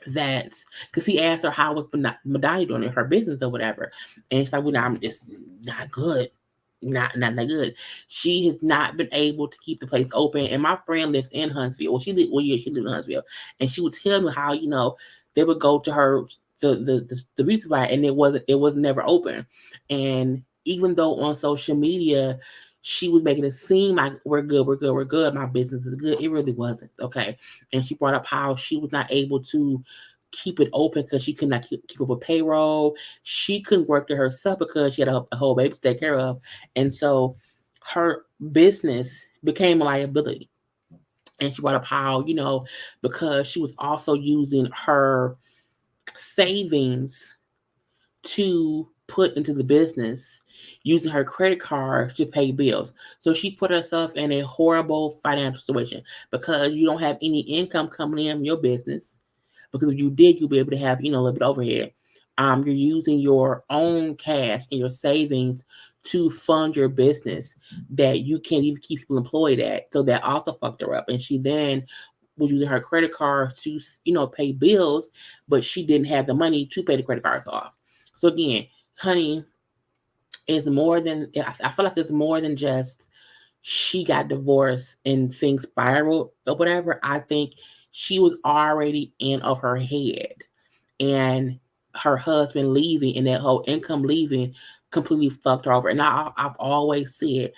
that's because he asked her how was Madonna doing in her business or whatever, and it's like, well, I'm just not good, not that good. She has not been able to keep the place open. And my friend lives in Huntsville. Well, she lived 1 year. She lived in Huntsville, and she would tell me how they would go to her the beauty supply, and it was never open. And even though on social media she was making it seem like we're good, we're good, we're good, my business is good, it really wasn't. Okay. And she brought up how she was not able to keep it open because she could not keep up with payroll. She couldn't work to herself because she had a whole baby to take care of. And so her business became a liability. And she brought up how, because she was also using her savings to put into the business, using her credit card to pay bills. So she put herself in a horrible financial situation because you don't have any income coming in from your business. Because if you did, you'll be able to have, a little bit overhead. You're using your own cash and your savings to fund your business that you can't even keep people employed at. So that also fucked her up. And she then was using her credit card to, pay bills, but she didn't have the money to pay the credit cards off. So again, honey, is more than, I feel like it's more than just she got divorced and things spiraled or whatever. I think she was already in of her head, and her husband leaving and that whole income leaving completely fucked her over. And I've always said,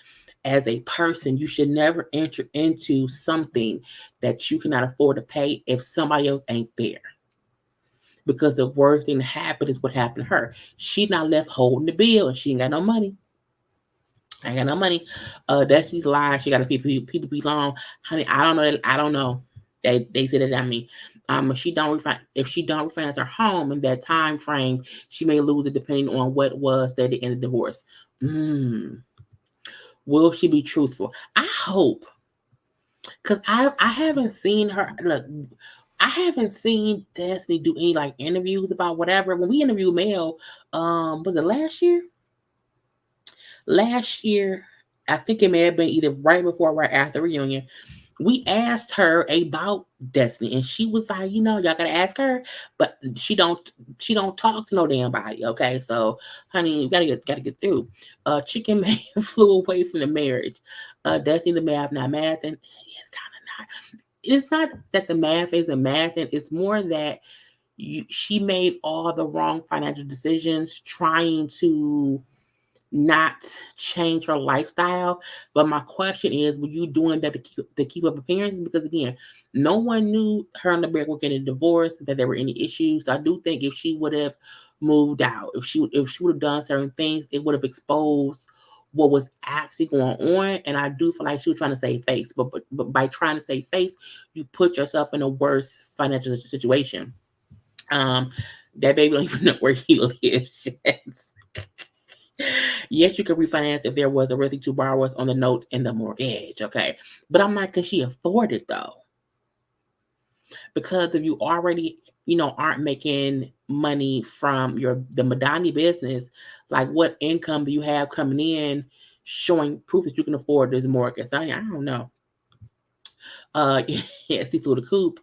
as a person, you should never enter into something that you cannot afford to pay if somebody else ain't there. Because the worst thing that happened is what happened to her. She not left holding the bill, and she ain't got no money. I ain't got no money. That she's lying. She got to people be long. Honey, I don't know. I don't know. They said it at me. If she don't refinance her home in that time frame, she may lose it depending on what was at the end of the divorce. Will she be truthful? I hope, because I haven't seen her. Look, I haven't seen Destiny do any like interviews about whatever. When we interviewed Mel, was it last year? Last year, I think it may have been either right before or right after the reunion. We asked her about Destiny, and she was like, y'all gotta ask her, but she don't talk to no damn body. Okay, so honey, you gotta get through. Chicken Man flew away from the marriage. Destiny, the math not math, and it's kind of not. It's not that the math isn't math, and it's more that she made all the wrong financial decisions trying to not change her lifestyle. But my question is, were you doing that to keep up appearances? Because again, no one knew her and the bear were getting divorced, that there were any issues. So I do think if she would have moved out, if she would have done certain things, it would have exposed what was actually going on. And I do feel like she was trying to save face. But by trying to save face, you put yourself in a worse financial situation. That baby don't even know where he lives. Yes, you could refinance if there was already two borrowers on the note and the mortgage. Okay. But I'm like, can she afford it though? Because if you already, aren't making money from the Madani business, like what income do you have coming in showing proof that you can afford this mortgage? I don't know. Yeah, see through the coop.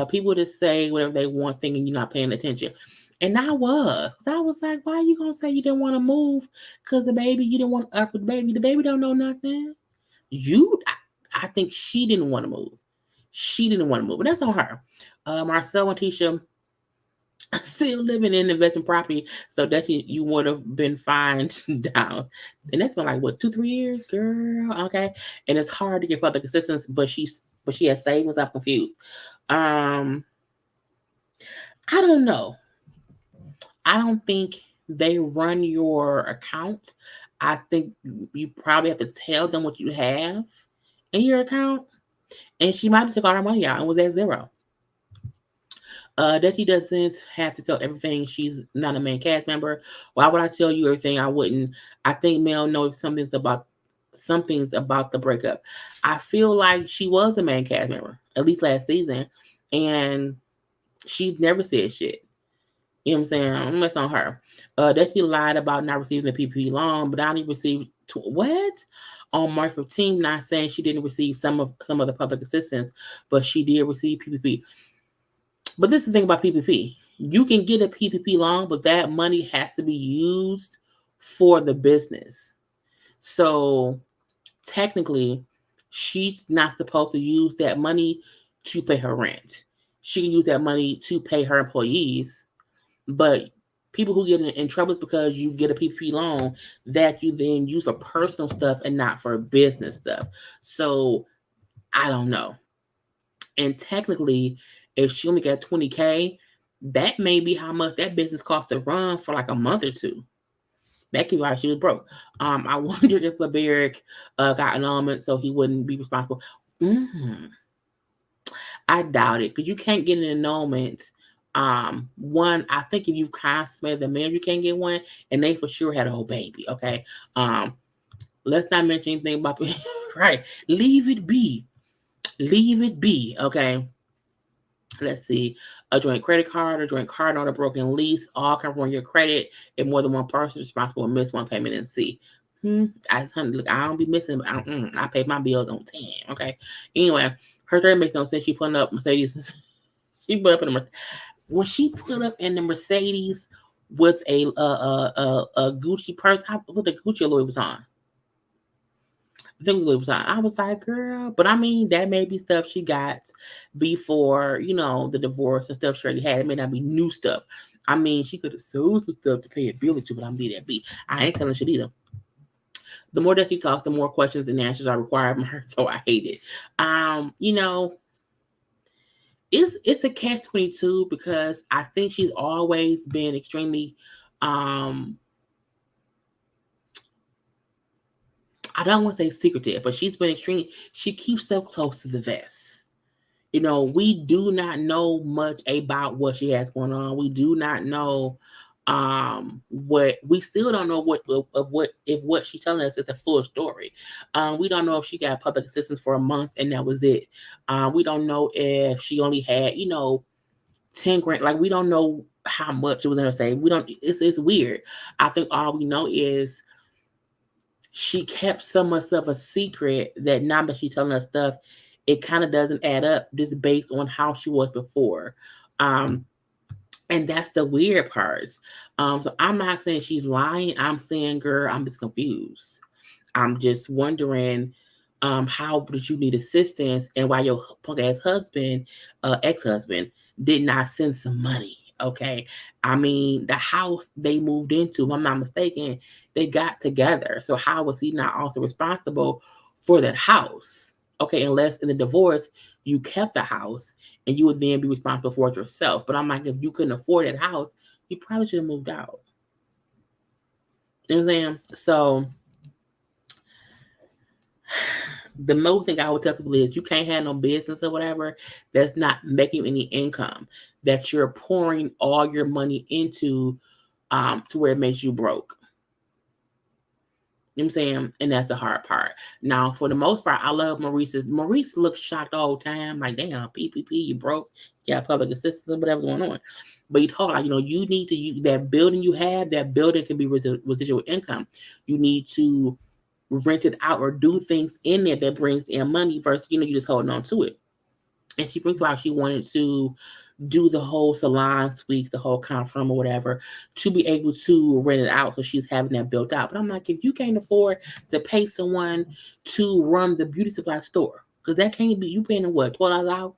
People just say whatever they want, thinking you're not paying attention. And I was, because I was like, why are you gonna say you didn't want to move? Because you didn't want to up with the baby. The baby don't know nothing. I think she didn't want to move. She didn't want to move, but that's on her. Marcel and Tisha still living in investment property, so that you would have been fined down, and that's been like what 2 3 years, girl. Okay, and it's hard to get public assistance, but she has savings. I'm confused. Um, I don't know. I don't think they run your account. I think you probably have to tell them what you have in your account, and she might have took all her money out and was at zero. That she doesn't have to tell everything. She's not a main cast member. Why would I tell you everything? I wouldn't. I think Mel knows something's about the breakup. I feel like she was a main cast member, at least last season, and she's never said shit. You know what I'm saying? That's on her. That she lied about not receiving the PPP loan, but I only received what on March 15th. Not saying she didn't receive some of the public assistance, but she did receive PPP. But this is the thing about PPP. You can get a PPP loan, but that money has to be used for the business. So technically, she's not supposed to use that money to pay her rent. She can use that money to pay her employees, but people who get in trouble is because you get a PPP loan that you then use for personal stuff and not for business stuff. So I don't know. And technically, if she only got 20K, that may be how much that business cost to run for like a month or two. That could be why she was broke. I wonder if LeBerick got an element so he wouldn't be responsible. I doubt it, because you can't get an annulment. One, I think if you've consummated the marriage, you can't get one, and they for sure had a whole baby. Okay. Let's not mention anything about right. Leave it be. Leave it be. Okay. Let's see, a joint credit card, a joint card note, a broken lease, all can run your credit if more than one person is responsible and miss one payment and see. I just look, I don't be missing, but I pay my bills on time. Okay. Anyway, her story makes no sense. She putting up Mercedes. She put up in the when she put up in the Mercedes with a Gucci purse. With the Gucci Louis Vuitton. Things was on. I was like, girl, but I mean, that may be stuff she got before, the divorce and stuff she already had. It may not be new stuff. I mean, she could have sold some stuff to pay a bill or two, but I'm be that be. I ain't telling shit either. The more that she talks, the more questions and answers are required from her. So I hate it. It's a catch-22 because I think she's always been extremely I don't want to say secretive, but she's been she keeps stuff close to the vest. We do not know much about what she has going on. We do not know what we still don't know if what she's telling us is the full story. We don't know if she got public assistance for a month and that was it. We don't know if she only had 10 grand. Like, we don't know how much it was in her savings. We don't. It's weird. I think all we know is she kept so much of a secret that now that she's telling us stuff, it kind of doesn't add up just based on how she was before. And that's the weird part. So I'm not saying she's lying. I'm saying, girl, I'm just confused. I'm just wondering how did you need assistance and why your punk ass husband, ex-husband, did not send some money. Okay. I mean, the house they moved into, if I'm not mistaken, they got together. So how was he not also responsible for that house? Okay, unless in the divorce you kept the house and you would then be responsible for it yourself. But I'm like, if you couldn't afford that house, you probably should have moved out. You know what I'm saying? So the most thing I would tell people is you can't have no business or whatever that's not making any income, that you're pouring all your money into to where it makes you broke. You know what I'm saying? And that's the hard part. Now, for the most part, I love Maurice's. Maurice looks shocked all the time, like, damn, PPP, you broke, you got public assistance, whatever's going on. But he told like, you need to use that building you have, that building can be residual income. You need to rent it out or do things in there that brings in money versus, you just holding on to it. And she brings out she wanted to do the whole salon suites, the whole conference room or whatever, to be able to rent it out. So she's having that built out. But I'm like, if you can't afford to pay someone to run the beauty supply store, because that can't be, you paying them what, $12 out?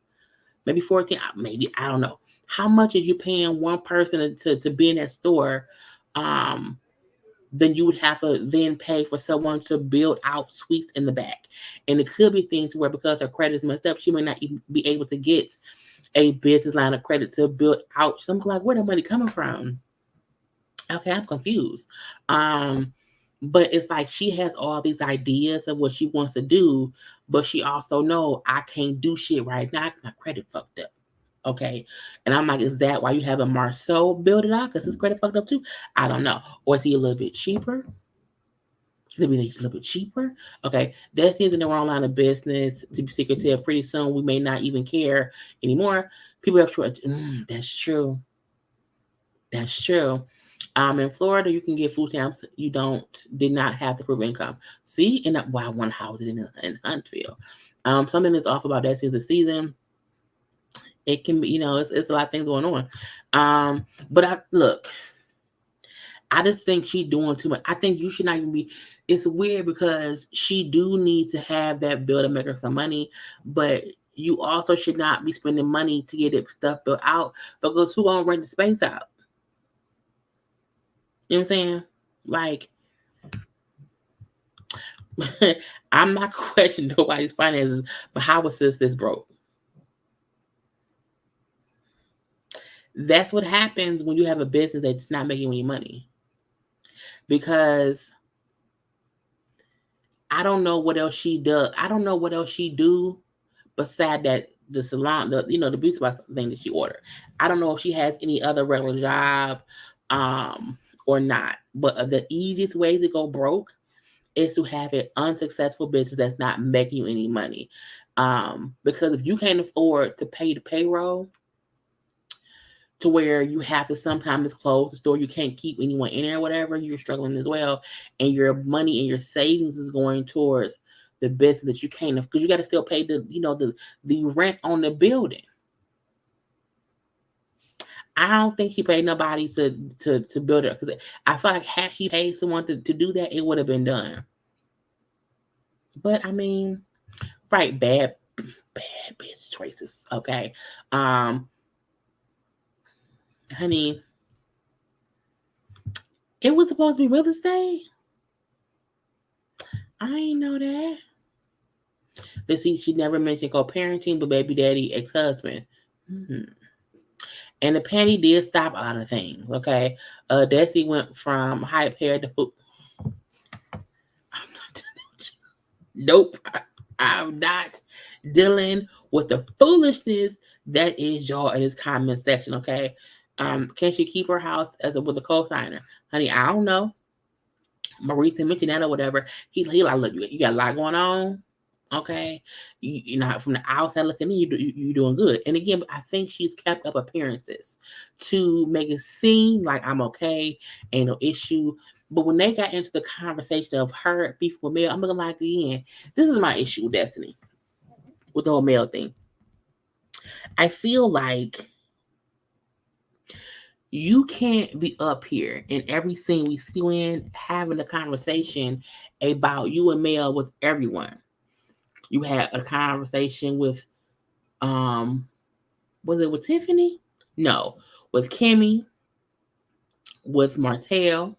Maybe 14, maybe, I don't know. How much is you paying one person to be in that store? Then you would have to then pay for someone to build out suites in the back. And it could be things where because her credit is messed up, she may not even be able to get a business line of credit to build out something. Like, where the money coming from? Okay, I'm confused. But it's like she has all these ideas of what she wants to do, but she also know I can't do shit right now because my credit fucked up. Okay. And I'm like, is that why you have a Marceau build it out? Because his credit fucked up too? I don't know. Or is he a little bit cheaper? Maybe he's a little bit cheaper. Okay. Destiny's in the wrong line of business. To be secretive, pretty soon we may not even care anymore. People have tried. That's true. That's true. In Florida, you can get food stamps. You did not have to prove income. See, and why one house in Huntsville. Something is off about that season. It can be, it's a lot of things going on. But I just think she's doing too much. I think you should not even be. It's weird because she do need to have that bill to make her some money, but you also should not be spending money to get it stuff built out because who gonna rent the space out? You know what I'm saying? Like, I'm not questioning nobody's finances, but how was this broke? That's what happens when you have a business that's not making any money. Because I don't know what else she does. I don't know what else she do beside that the salon, the beauty supply thing that she ordered. I don't know if she has any other regular job, or not. But the easiest way to go broke is to have an unsuccessful business that's not making you any money. Because if you can't afford to pay the payroll, to where you have to sometimes close the store, you can't keep anyone in there or whatever, you're struggling as well. And your money and your savings is going towards the business that you can't, because you got to still pay the rent on the building. I don't think she paid nobody to build it, because I feel like had she paid someone to do that, it would have been done. But I mean, right, bad business choices. Okay. Honey, it was supposed to be real estate. I ain't know that. Let's see, she never mentioned co-parenting, but baby daddy, ex-husband. And the panty did stop a lot of things. Okay. Desi went from hype hair to food. I'm not Nope. I'm not dealing with the foolishness that is y'all in this comment section. Okay. Can she keep her house with a co-signer? Honey, I don't know. Maurice mentioned that or whatever. He like, look, you got a lot going on. Okay, you're not from the outside looking in. You're doing good. And again, I think she's kept up appearances to make it seem like I'm okay, ain't no issue. But when they got into the conversation of her beef with Mel, I'm looking like, again, this is my issue with Destiny, with the whole Mel thing. I feel like you can't be up here in everything we see you in having a conversation about you and Mel with everyone. You had a conversation with, was it with Tiffany? No, with Kimmy, with Martell,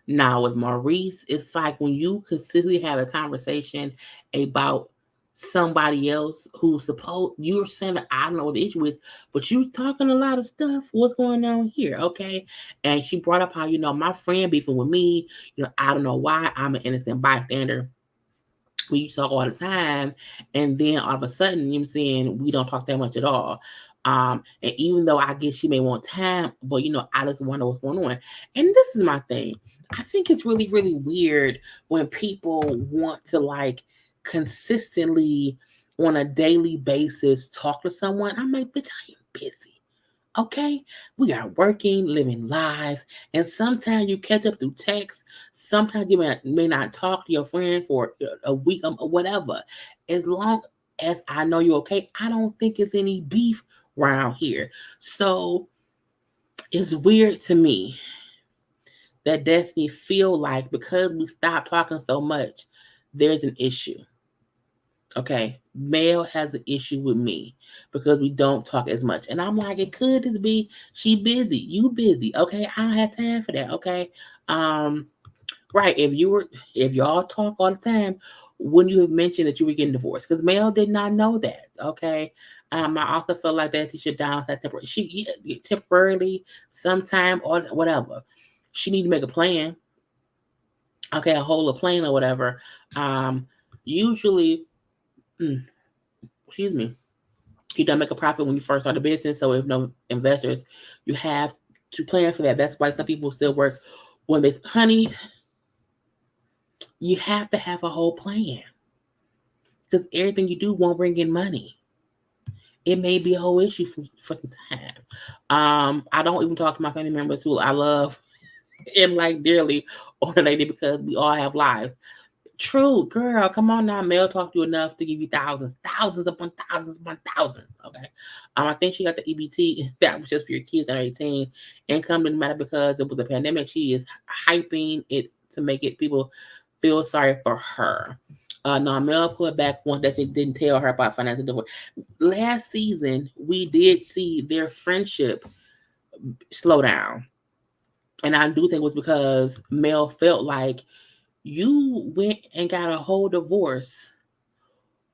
now with Maurice. It's like when you consistently have a conversation about somebody else who's supposed, you're saying that I don't know what the issue is, but you're talking a lot of stuff. What's going on here? Okay. And she brought up how, my friend beefing with me, I don't know why. I'm an innocent bystander. We used to talk all the time, and then all of a sudden, you know what I'm saying, we don't talk that much at all. And even though I guess she may want time, but I just wonder what's going on. And this is my thing. I think it's really, really weird when people want to like consistently on a daily basis talk to someone. I'm like, bitch, I am busy. Okay, we are working, living lives, and sometimes you catch up through text. Sometimes you may not talk to your friend for a week or whatever. As long as I know you're okay, I don't think it's any beef around here. So it's weird to me that Destiny feel like because we stopped talking so much, there's an issue. Okay, Mel has an issue with me because we don't talk as much. And I'm like, it could just be she busy. You busy. Okay. I don't have time for that. Okay. Right. If y'all talk all the time, wouldn't you have mentioned that you were getting divorced? Because Mel did not know that. Okay. I also feel like that she should downside temporarily. Temporarily, sometime or whatever. She need to make a plan. Okay, a whole plan or whatever. Usually, excuse me, you don't make a profit when you first start a business. So if no investors, you have to plan for that. That's why some people still work when they, honey, you have to have a whole plan because everything you do won't bring in money. It may be a whole issue for some time. I don't even talk to my family members who I love and like dearly on a lady because we all have lives. True, girl. Come on now. Mel talked to you enough to give you thousands upon thousands. Okay. I think she got the EBT. That was just for your kids under 18. Income didn't matter because it was a pandemic. She is hyping it to make it people feel sorry for her. No, Mel put back one that she didn't tell her about financial divorce. Last season, we did see their friendship slow down. And I do think it was because Mel felt like you went and got a whole divorce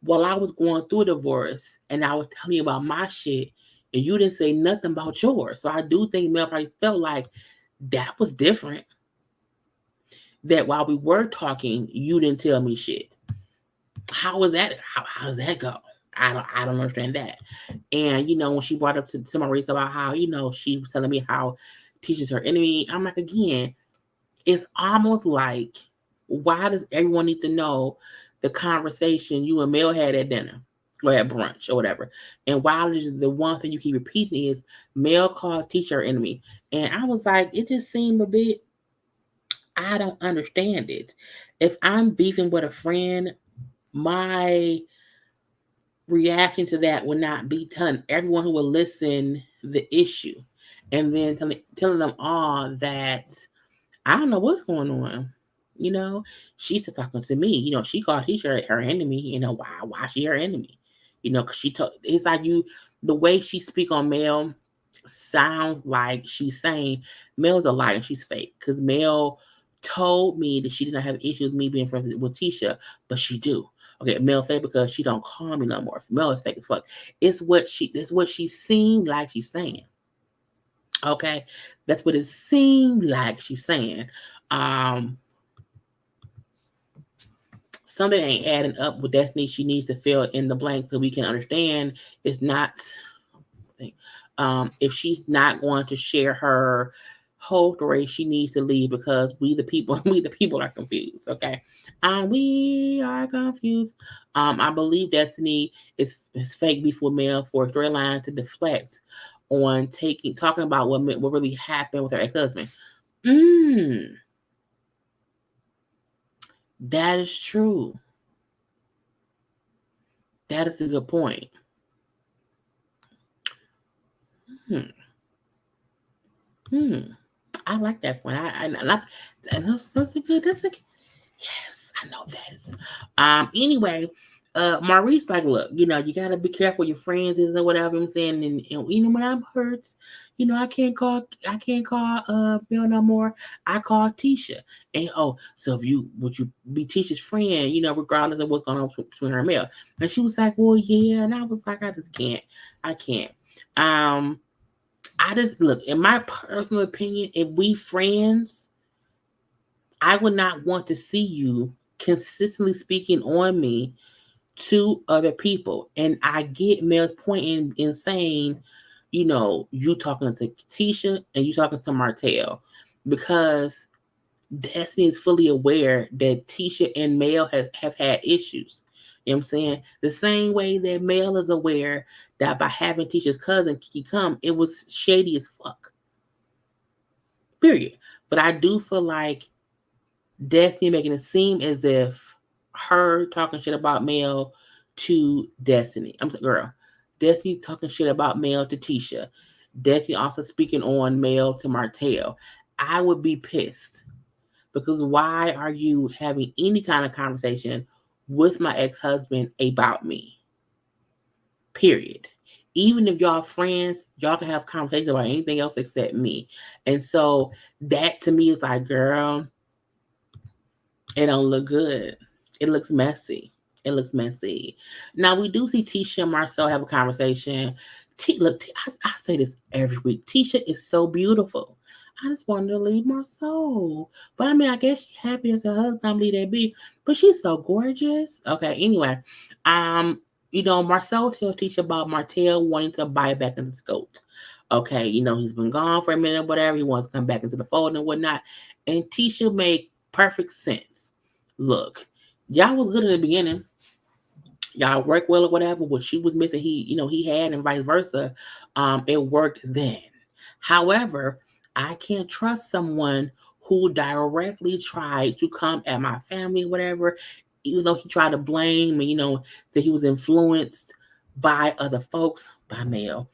while I was going through a divorce and I was telling you about my shit and you didn't say nothing about yours. So I do think Mel probably felt like that was different. That while we were talking, you didn't tell me shit. How was that? How does that go? I don't understand that. And when she brought up to Maurice about how, she was telling me how teaches her enemy. I'm like, again, it's almost like, why does everyone need to know the conversation you and Mel had at dinner or at brunch or whatever? And why is the one thing you keep repeating is Mel called teacher enemy? And I was like, it just seemed a bit, I don't understand it. If I'm beefing with a friend, my reaction to that would not be telling everyone who will listen the issue and then telling them all that I don't know what's going on. She's talking to me. She called her enemy. Why she her enemy? Because it's like the way she speak on Mel sounds like she's saying Mel's a liar and she's fake. Because Mel told me that she did not have issues with me being friends with Tisha, but she do. Okay, Mel fake because she don't call me no more. Mel is fake as fuck. It's what she seemed like she's saying. Okay, that's what it seemed like she's saying. Something ain't adding up with Destiny. She needs to fill in the blanks so we can understand. It's not. If she's not going to share her whole story, she needs to leave because we the people are confused. Okay, we are confused. I believe Destiny is fake before Mel for a storyline to deflect on talking about what really happened with her ex-husband. That is true. That is a good point. I like that point. That's a good. Yes, I know that is. Anyway, Maurice like, look, you gotta be careful your friends is or whatever I'm saying, and when I'm hurt, I can't call Bill no more. I call Tisha, and so would you be Tisha's friend, regardless of what's going on between her and Mel? And she was like, well, yeah, and I was like, I just can't, I can't. I just look, in my personal opinion, if we friends, I would not want to see you consistently speaking on me to other people. And I get Mel's point in saying, you talking to Tisha and you talking to Martell, because Destiny is fully aware that Tisha and Mel have had issues. You know what I'm saying? The same way that Mel is aware that by having Tisha's cousin Kiki come, it was shady as fuck. Period. But I do feel like Destiny making it seem as if her talking shit about Mel to Destiny. I'm sorry, girl. Destiny talking shit about Mel to Tisha. Destiny also speaking on Mel to Martell. I would be pissed. Because why are you having any kind of conversation with my ex-husband about me? period. Even if y'all friends, y'all can have conversations about anything else except me. And so that to me is like, girl, it don't look good. It looks messy. It looks messy. Now we do see Tisha and Marcel have a conversation. I say this every week. Tisha is so beautiful. I just wanted to leave Marcel. But I mean, I guess she's happy as her husband, leave that be. But she's so gorgeous. Okay, anyway. Marcel tells Tisha about Martell wanting to buy back into Scopes. Okay, he's been gone for a minute, whatever. He wants to come back into the fold and whatnot. And Tisha made perfect sense. Look, y'all was good in the beginning. Y'all worked well or whatever. What she was missing, he had, and vice versa. It worked then. However, I can't trust someone who directly tried to come at my family, whatever, even though he tried to blame and, that he was influenced by other folks, by Mel.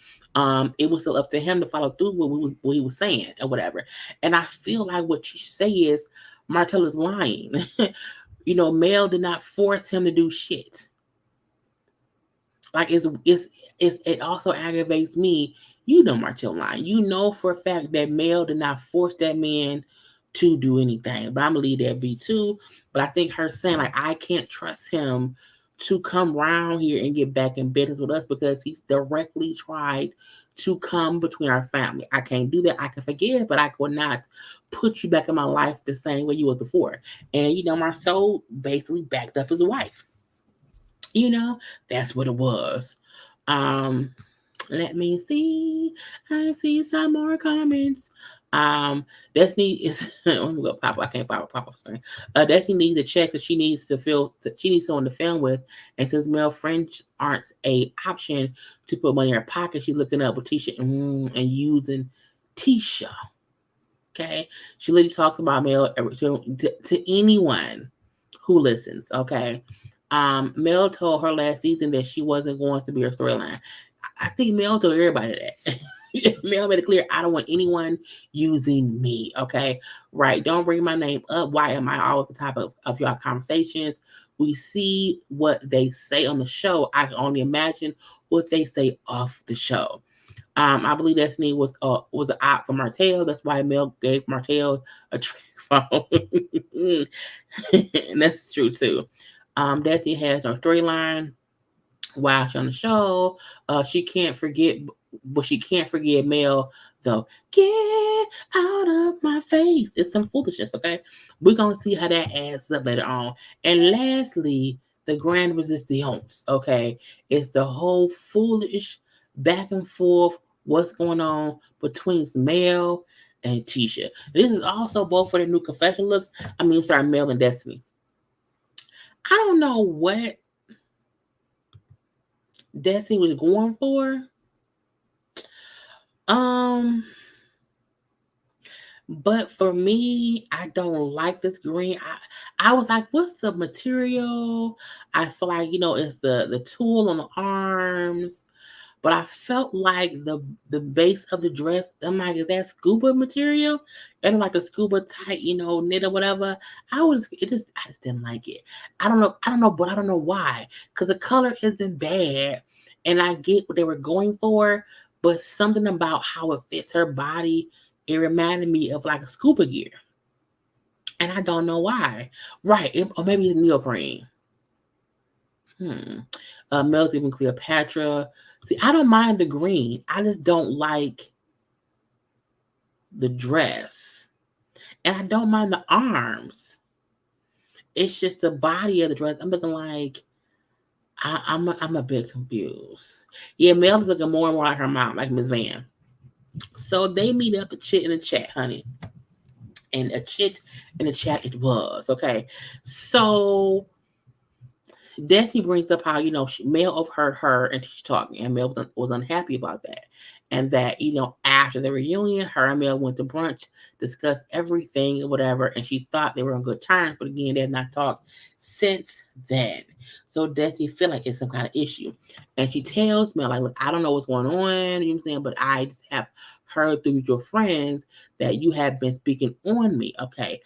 It was still up to him to follow through with what he was saying or whatever. And I feel like what you say is Martell is lying. Mel did not force him to do shit. Like it also aggravates me. Martell lying. For a fact that Mel did not force that man to do anything. But I'm gonna leave that be too. But I think her saying like I can't trust him to come around here and get back in business with us because he's directly tried to come between our family. I can't do that. I can forgive, but I will not put you back in my life the same way you were before. And Marcel basically backed up his wife. That's what it was. Let me see. I see some more comments. Destiny is let me go pop. I can't pop up screen. Destiny needs a check that she needs someone to film with, and since male friends aren't a option to put money in her pocket, she's looking up with Tisha and using Tisha. Okay, she literally talks about male to anyone who listens. Okay. Mel told her last season that she wasn't going to be her storyline. I think Mel told everybody that. Mel made it clear, I don't want anyone using me, okay? Right, don't bring my name up. Why am I always the top of y'all conversations? We see what they say on the show. I can only imagine what they say off the show. I believe Destiny was an op for Martell. That's why Mel gave Martell a track phone. And that's true too. Destiny has no storyline while she's on the show. She can't forget Mel though. Get out of my face. It's some foolishness, okay? We're gonna see how that adds up later on. And lastly, the grand resistance, okay? It's the whole foolish back and forth, what's going on between Mel and Tisha. This is also both for the new confession looks. Mel and Destiny. I don't know what Destiny was going for. But for me, I don't like this green. I was like, what's the material? I feel like, it's the tulle on the arms. But I felt like the base of the dress, I'm like, is that scuba material? And like the scuba tight, knit or whatever. I just didn't like it. I don't know, but I don't know why. Because the color isn't bad. And I get what they were going for, but something about how it fits her body, it reminded me of like a scuba gear. And I don't know why. Right. Or maybe it's neoprene. Mel's even Cleopatra. See, I don't mind the green. I just don't like the dress. And I don't mind the arms. It's just the body of the dress. I'm looking like I'm a bit confused. Yeah, Mel's looking more and more like her mom, like Miss Van. So they meet up at Chit in the chat, honey. And a Chit in the chat it was. Okay. So Destiny brings up how, Mel overheard her and she's talking, and Mel was unhappy about that. And that, after the reunion, her and Mel went to brunch, discussed everything or whatever, and she thought they were on good terms, but again, they have not talked since then. So Destiny feel like it's some kind of issue. And she tells Mel, like, look, I don't know what's going on, you know what I'm saying, but I just have heard through your friends that you have been speaking on me, okay?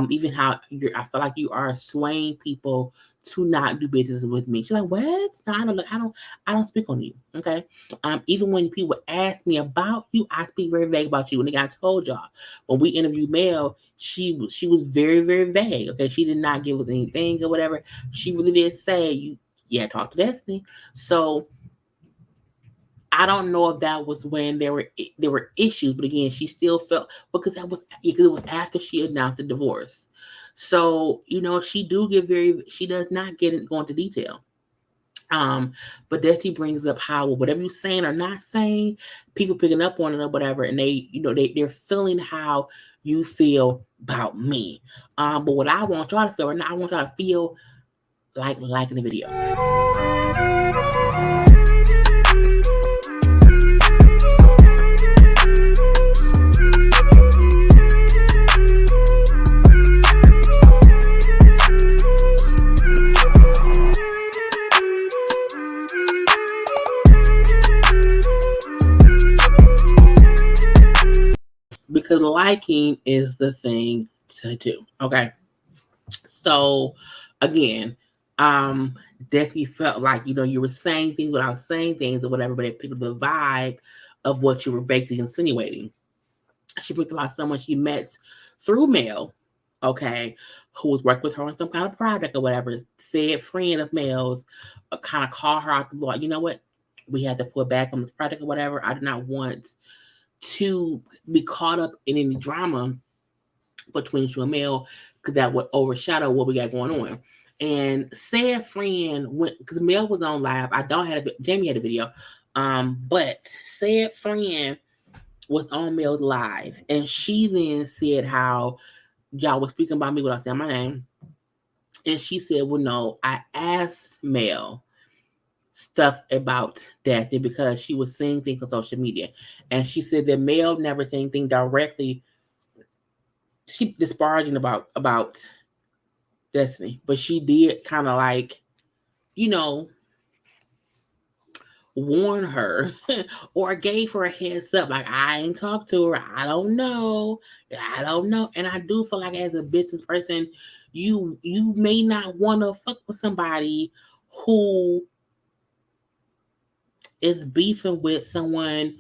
Even how I feel like you are swaying people to not do business with me. She's like, what? No, I don't speak on you. Okay. Even when people ask me about you, I speak very vague about you. And I told y'all when we interviewed Mel, she was very, very vague. Okay. She did not give us anything or whatever. She really did say talk to Destiny. So I don't know if that was when there were issues, but again, she still felt because it was after she announced the divorce. So she does not go into detail. But Destiny brings up how whatever you're saying or not saying, people picking up on it or whatever, and they're feeling how you feel about me. But what I want y'all to feel right now, I want y'all to feel like liking the video. Because liking is the thing to do. Okay. So again, Destiny felt like, you were saying things without saying things or whatever, but it picked up the vibe of what you were basically insinuating. She picked about someone she met through Mel, okay, who was working with her on some kind of project or whatever, said friend of Mel's, kind of call her out the law. You know what? We had to put back on this project or whatever. I did not want to be caught up in any drama between you and Mel, because that would overshadow what we got going on. And said friend went, because Mel was on live. I don't have Jamie had a video, but said friend was on Mel's live, and she then said how y'all was speaking about me without saying my name. And she said, well, no, I asked Mel stuff about Destiny because she was seeing things on social media. And she said that Mel never said anything directly. She disparaging about Destiny, but she did kind of like, warn her or gave her a heads up, like, I ain't talked to her. I don't know. And I do feel like as a business person, you may not want to fuck with somebody who is beefing with someone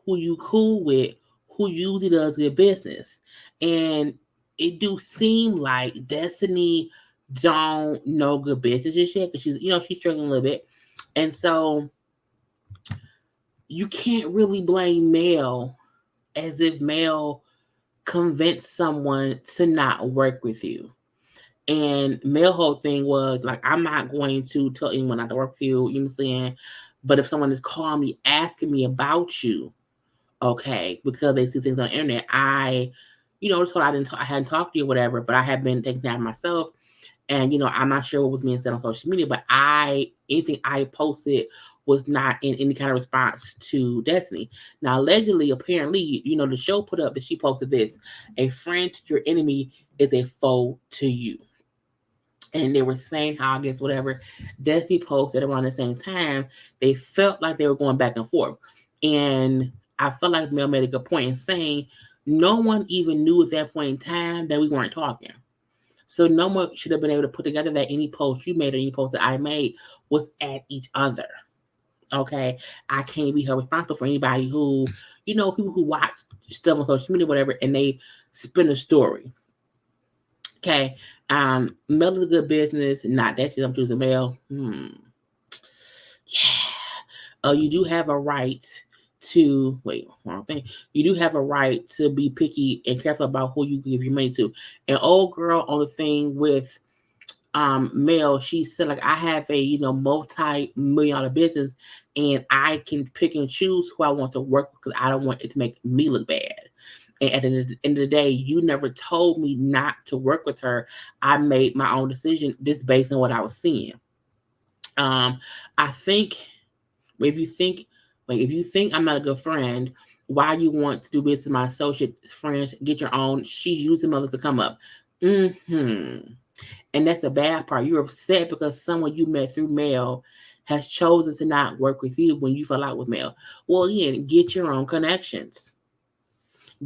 who you cool with, who usually does good business. And it do seem like Destiny don't know good business just yet, because she's struggling a little bit. And so you can't really blame Mel as if Mel convinced someone to not work with you. And Mel's whole thing was like, I'm not going to tell anyone not to work with you, you know what I'm saying? But if someone is calling me, asking me about you, okay, because they see things on the internet, I hadn't talked to you or whatever, but I have been taking that myself. And, I'm not sure what was being said on social media, but anything I posted was not in any kind of response to Destiny. Now, allegedly, apparently, the show put up that she posted this: a friend to your enemy is a foe to you. And they were saying how, I guess, whatever, Destiny posted around the same time, they felt like they were going back and forth. And I felt like Mel made a good point in saying no one even knew at that point in time that we weren't talking. So no one should have been able to put together that any post you made or any post that I made was at each other. Okay, I can't be held responsible for anybody who, people who watch stuff on social media, whatever, and they spin a story. Okay, Mel is a good business. Not that I'm choosing Mel. Yeah. You do have a right to wrong thing. You do have a right to be picky and careful about who you give your money to. An old girl on the thing with Mel, she said, like, I have a multi-million-dollar business, and I can pick and choose who I want to work with because I don't want it to make me look bad. And at the end of the day, you never told me not to work with her. I made my own decision just based on what I was seeing. I think if you think I'm not a good friend, why you want to do business with my associate friends? Get your own. She's using others to come up. And that's the bad part. You're upset because someone you met through Mel has chosen to not work with you when you fell out with Mel. Well, again, get your own connections.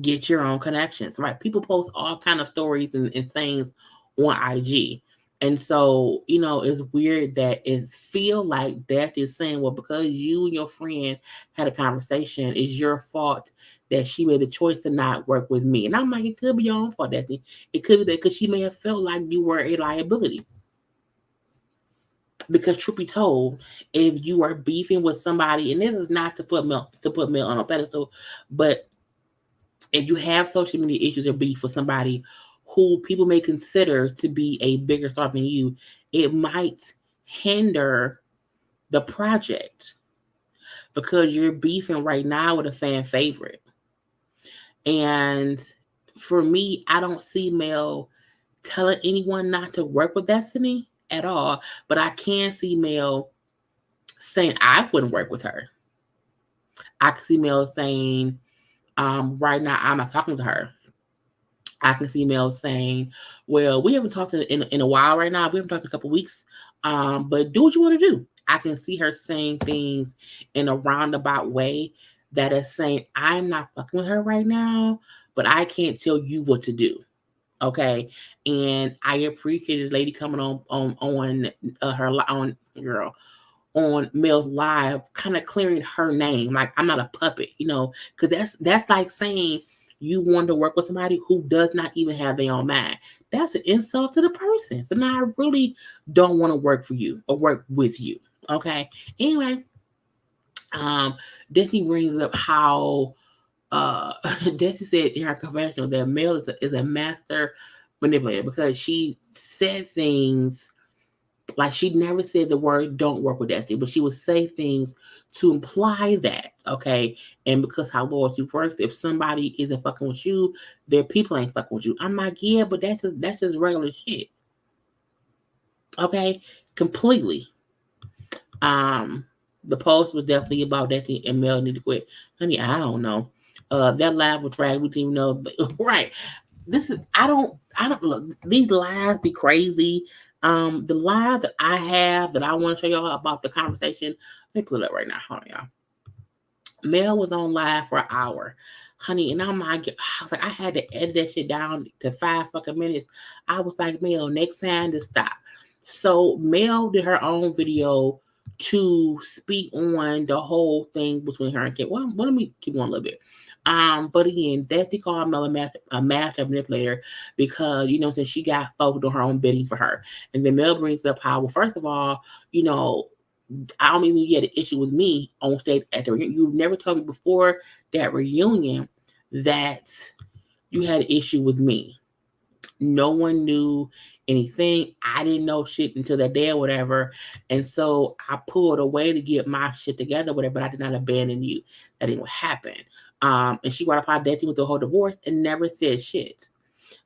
Get your own connections, right? People post all kind of stories and sayings on IG. And so, it's weird that it feel like Death is saying, well, because you and your friend had a conversation, it's your fault that she made the choice to not work with me. And I'm like, it could be your own fault, Destiny. It could be that because she may have felt like you were a liability. Because truth be told, if you are beefing with somebody, and this is not to put Mel on a pedestal, but if you have social media issues or beef with somebody who people may consider to be a bigger star than you, it might hinder the project because you're beefing right now with a fan favorite. And for me, I don't see Mel telling anyone not to work with Destiny at all, but I can see Mel saying I wouldn't work with her. I can see Mel saying, right now I'm not talking to her. I can see Mel saying, well, we haven't talked in a while right now. We haven't talked in a couple weeks. But do what you want to do. I can see her saying things in a roundabout way that is saying, I'm not fucking with her right now, but I can't tell you what to do. Okay. And I appreciated the lady coming on her on Mel's live, kind of clearing her name. Like, I'm not a puppet, because that's like saying you want to work with somebody who does not even have their own mind. That's an insult to the person. So now I really don't want to work for you or work with you. Okay. Anyway, Disney brings up how Desi said in her confessional that Mel is a master manipulator because she said things like she never said the word "don't work with Destiny," but she would say things to imply that, okay? And because how loyalty works, if somebody isn't fucking with you, their people ain't fucking with you. I'm like, yeah, but that's just regular shit, okay? Completely. The post was definitely about Destiny and Mel need to quit. Honey, I don't know. That live was trash. We didn't even know. But, right. This is I don't look. These lives be crazy. The live that I have that I want to show y'all about the conversation. Let me pull it up right now. Hold on, y'all. Mel was on live for an hour, honey, and I was like, I had to edit that shit down to 5 fucking minutes. I was like, Mel, next time to stop. So Mel did her own video to speak on the whole thing between her and Kit. Well, let me keep on a little bit. But again, that's they call Mel a master manipulator because since she got folks on her own bidding for her, and then Mel brings up how, well, first of all, I don't even get an issue with me on stage at the reunion. You've never told me before that reunion that you had an issue with me. No one knew anything. I didn't know shit until that day or whatever. And so I pulled away to get my shit together, whatever, but I did not abandon you. That didn't happen. And she brought up how Destiny with the whole divorce and never said shit.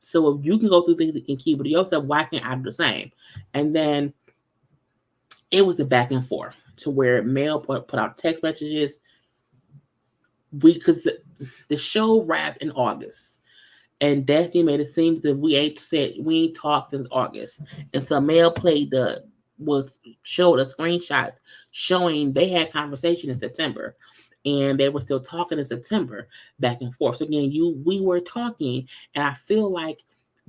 So if you can go through things and keep it to yourself, why can't I do the same? And then it was the back and forth to where Mel put out text messages. Because the show wrapped in August. And Destiny made it seem that we ain't talked since August. And so Mel showed us screenshots showing they had conversation in September. And they were still talking in September back and forth. So again, we were talking, and I feel like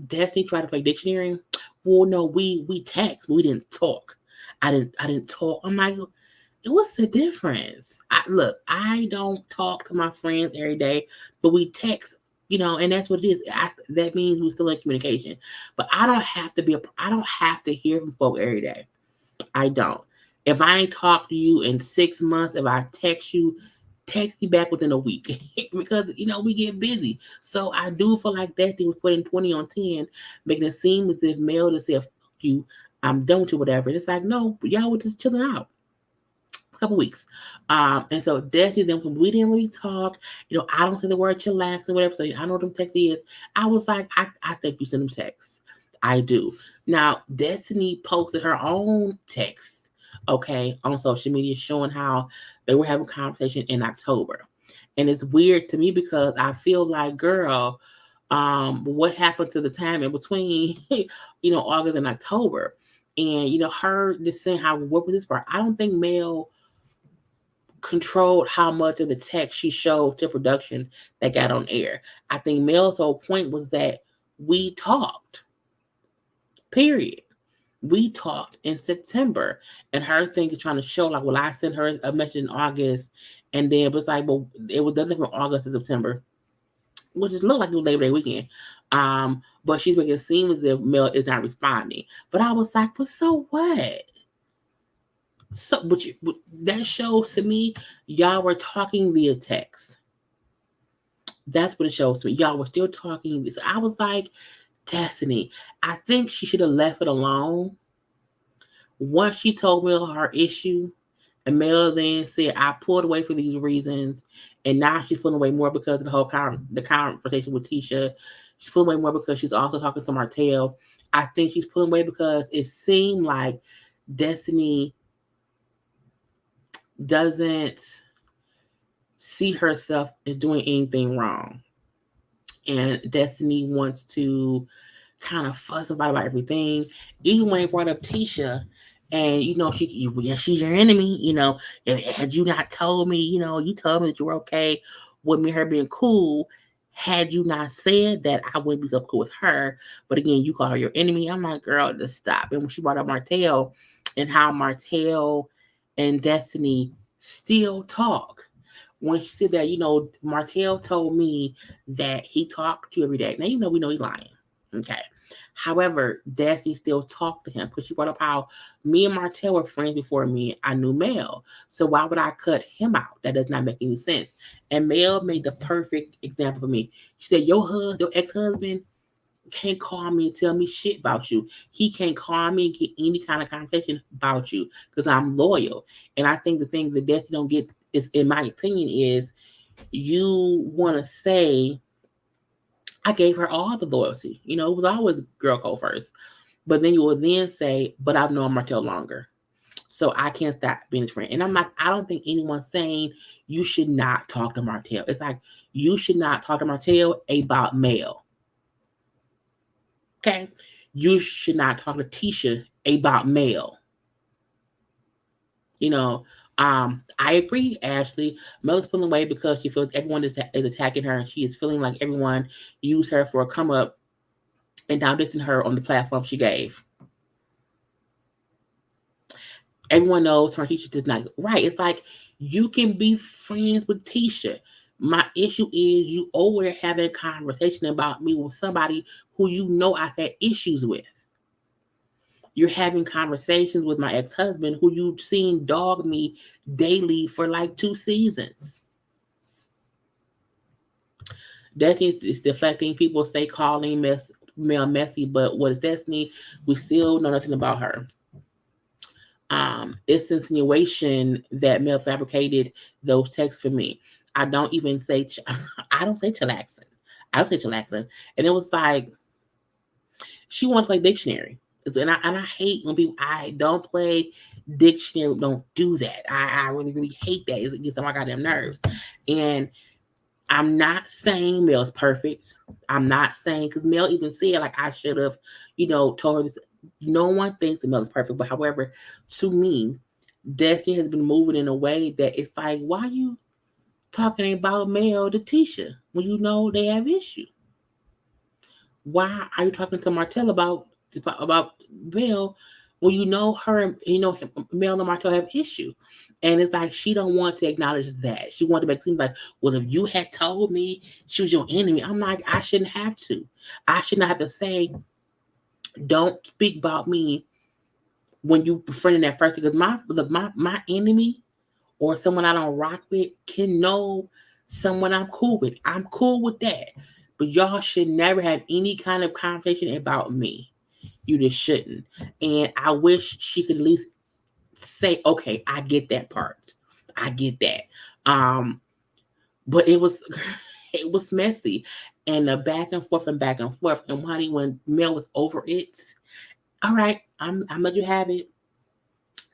Destiny tried to play dictionary. Well, no, we text, but we didn't talk. I didn't talk. I'm like, what's the difference? I don't talk to my friends every day, but we text, and that's what it is. That means we're still in communication. But I don't have to hear from folk every day. I don't. If I ain't talked to you in 6 months, if I text you, text me back within a week because we get busy. So I do feel like that thing was putting 20 on 10, making it seem as if Mel just said, "Fuck you, I'm done with you," whatever. It's like, no, y'all were just chilling out. Couple weeks. And so Destiny, then when we didn't really talk, I don't say the word chillax or whatever, so I know what them text is. I was like, I think you send them texts. I do. Now, Destiny posted her own text, okay, on social media showing how they were having a conversation in October. And it's weird to me because I feel like, girl, what happened to the time in between, August and October? And, her just saying how, what was this for? I don't think Mel controlled how much of the text she showed to production that got on air. I think Mel's whole point was that we talked. Period. We talked in September, and her thing is trying to show like, well, I sent her a message in August, and then it was like, well, it was nothing from August to September, which just looked like it was Labor Day weekend. But she's making it seem as if Mel is not responding. But I was like, but so what? But that shows to me y'all were talking via text. That's what it shows to me. Y'all were still talking. So I was like, Destiny, I think she should have left it alone. Once she told Mel her issue, and Mel then said, I pulled away for these reasons, and now she's pulling away more because of the confrontation with Tisha. She's pulling away more because she's also talking to Martell. I think she's pulling away because it seemed like Destiny doesn't see herself as doing anything wrong. And Destiny wants to kind of fuss about everything. Even when they brought up Tisha, and she's your enemy. Had you not told me, you told me that you were okay with me and her being cool. Had you not said that, I wouldn't be so cool with her. But again, you call her your enemy. I'm like, girl, just stop. And when she brought up Martell and how Martell and Destiny still talk. When she said that, Martell told me that he talked to you every day. Now, we know he's lying. Okay. However, Destiny still talked to him because she brought up how me and Martell were friends before I knew Mel. So why would I cut him out? That does not make any sense. And Mel made the perfect example for me. She said, your ex-husband can't call me and tell me shit about you. He can't call me and get any kind of conversation about you because I'm loyal. And I think the thing that Destiny don't get is, in my opinion, is you want to say, I gave her all the loyalty. It was always girl code first. But then you will then say, but I've known Martell longer. So I can't stop being his friend. And I don't think anyone's saying you should not talk to Martell. It's like you should not talk to Martell about Mel. Okay? You should not talk to Tisha about Mel. I agree, Ashley. Mel's pulling away because she feels everyone is attacking her, and she is feeling like everyone used her for a come up and now dissing her on the platform she gave. Everyone knows her teacher does not right. It's like you can be friends with Tisha. My issue is you over there having a conversation about me with somebody who I've had issues with. You're having conversations with my ex-husband who you've seen dog me daily for like 2 seasons. Destiny is deflecting. People stay calling Mel messy, but what is Destiny? We still know nothing about her. It's insinuation that Mel fabricated those texts for me. I don't even say, I don't say chillaxing. I don't say chillaxing. And it was like, she wants to play dictionary. And I hate when people, I don't play dictionary, don't do that. I really, really hate that. It gets on my goddamn nerves. And I'm not saying Mel's perfect. I'm not saying, because Mel even said, like, I should have, told her this. No one thinks that Mel is perfect. But however, to me, Destiny has been moving in a way that it's like, why are you talking about Mel to Tisha when you know they have issue? Why are you talking to Martell about Mel when you know her and Mel and Martell have issue? And it's like she don't want to acknowledge that. She wanted to make it seem like, well, if you had told me she was your enemy, I'm like, I shouldn't have to. I should not have to say, don't speak about me when you befriending that person. Because my enemy or someone I don't rock with can know someone I'm cool with. I'm cool with that. But y'all should never have any kind of conversation about me. You just shouldn't. And I wish she could at least say, okay, I get that part. I get that. But it was messy. And the back and forth and back and forth. And honey, when Mel was over it, all right, I'm let you have it.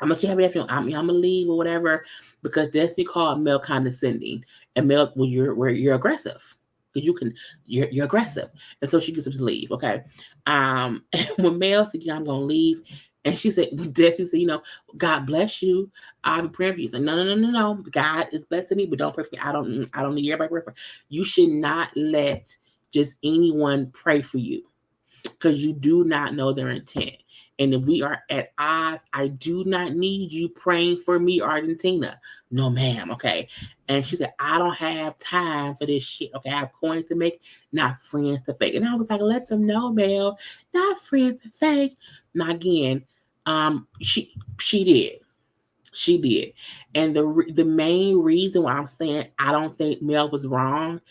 I'm gonna have it if I'm gonna leave or whatever, because Destiny called Mel condescending, and Mel, you're aggressive, because you're aggressive, and so she gets up to leave. Okay, when Mel said, I'm gonna leave, and she said, Destiny said, God bless you, I'll be praying for you. Like, no, God is blessing me, but don't pray for me. I don't need everybody praying for you. You should not let just anyone pray for you. because you do not know their intent. And if we are at odds, I do not need you praying for me, Argentina. No, ma'am. Okay. And she said, I don't have time for this shit. Okay. I have coins to make, not friends to fake. And I was like, let them know, Mel, not friends to fake. Now again, she did. She did. And the main reason why I'm saying I don't think Mel was wrong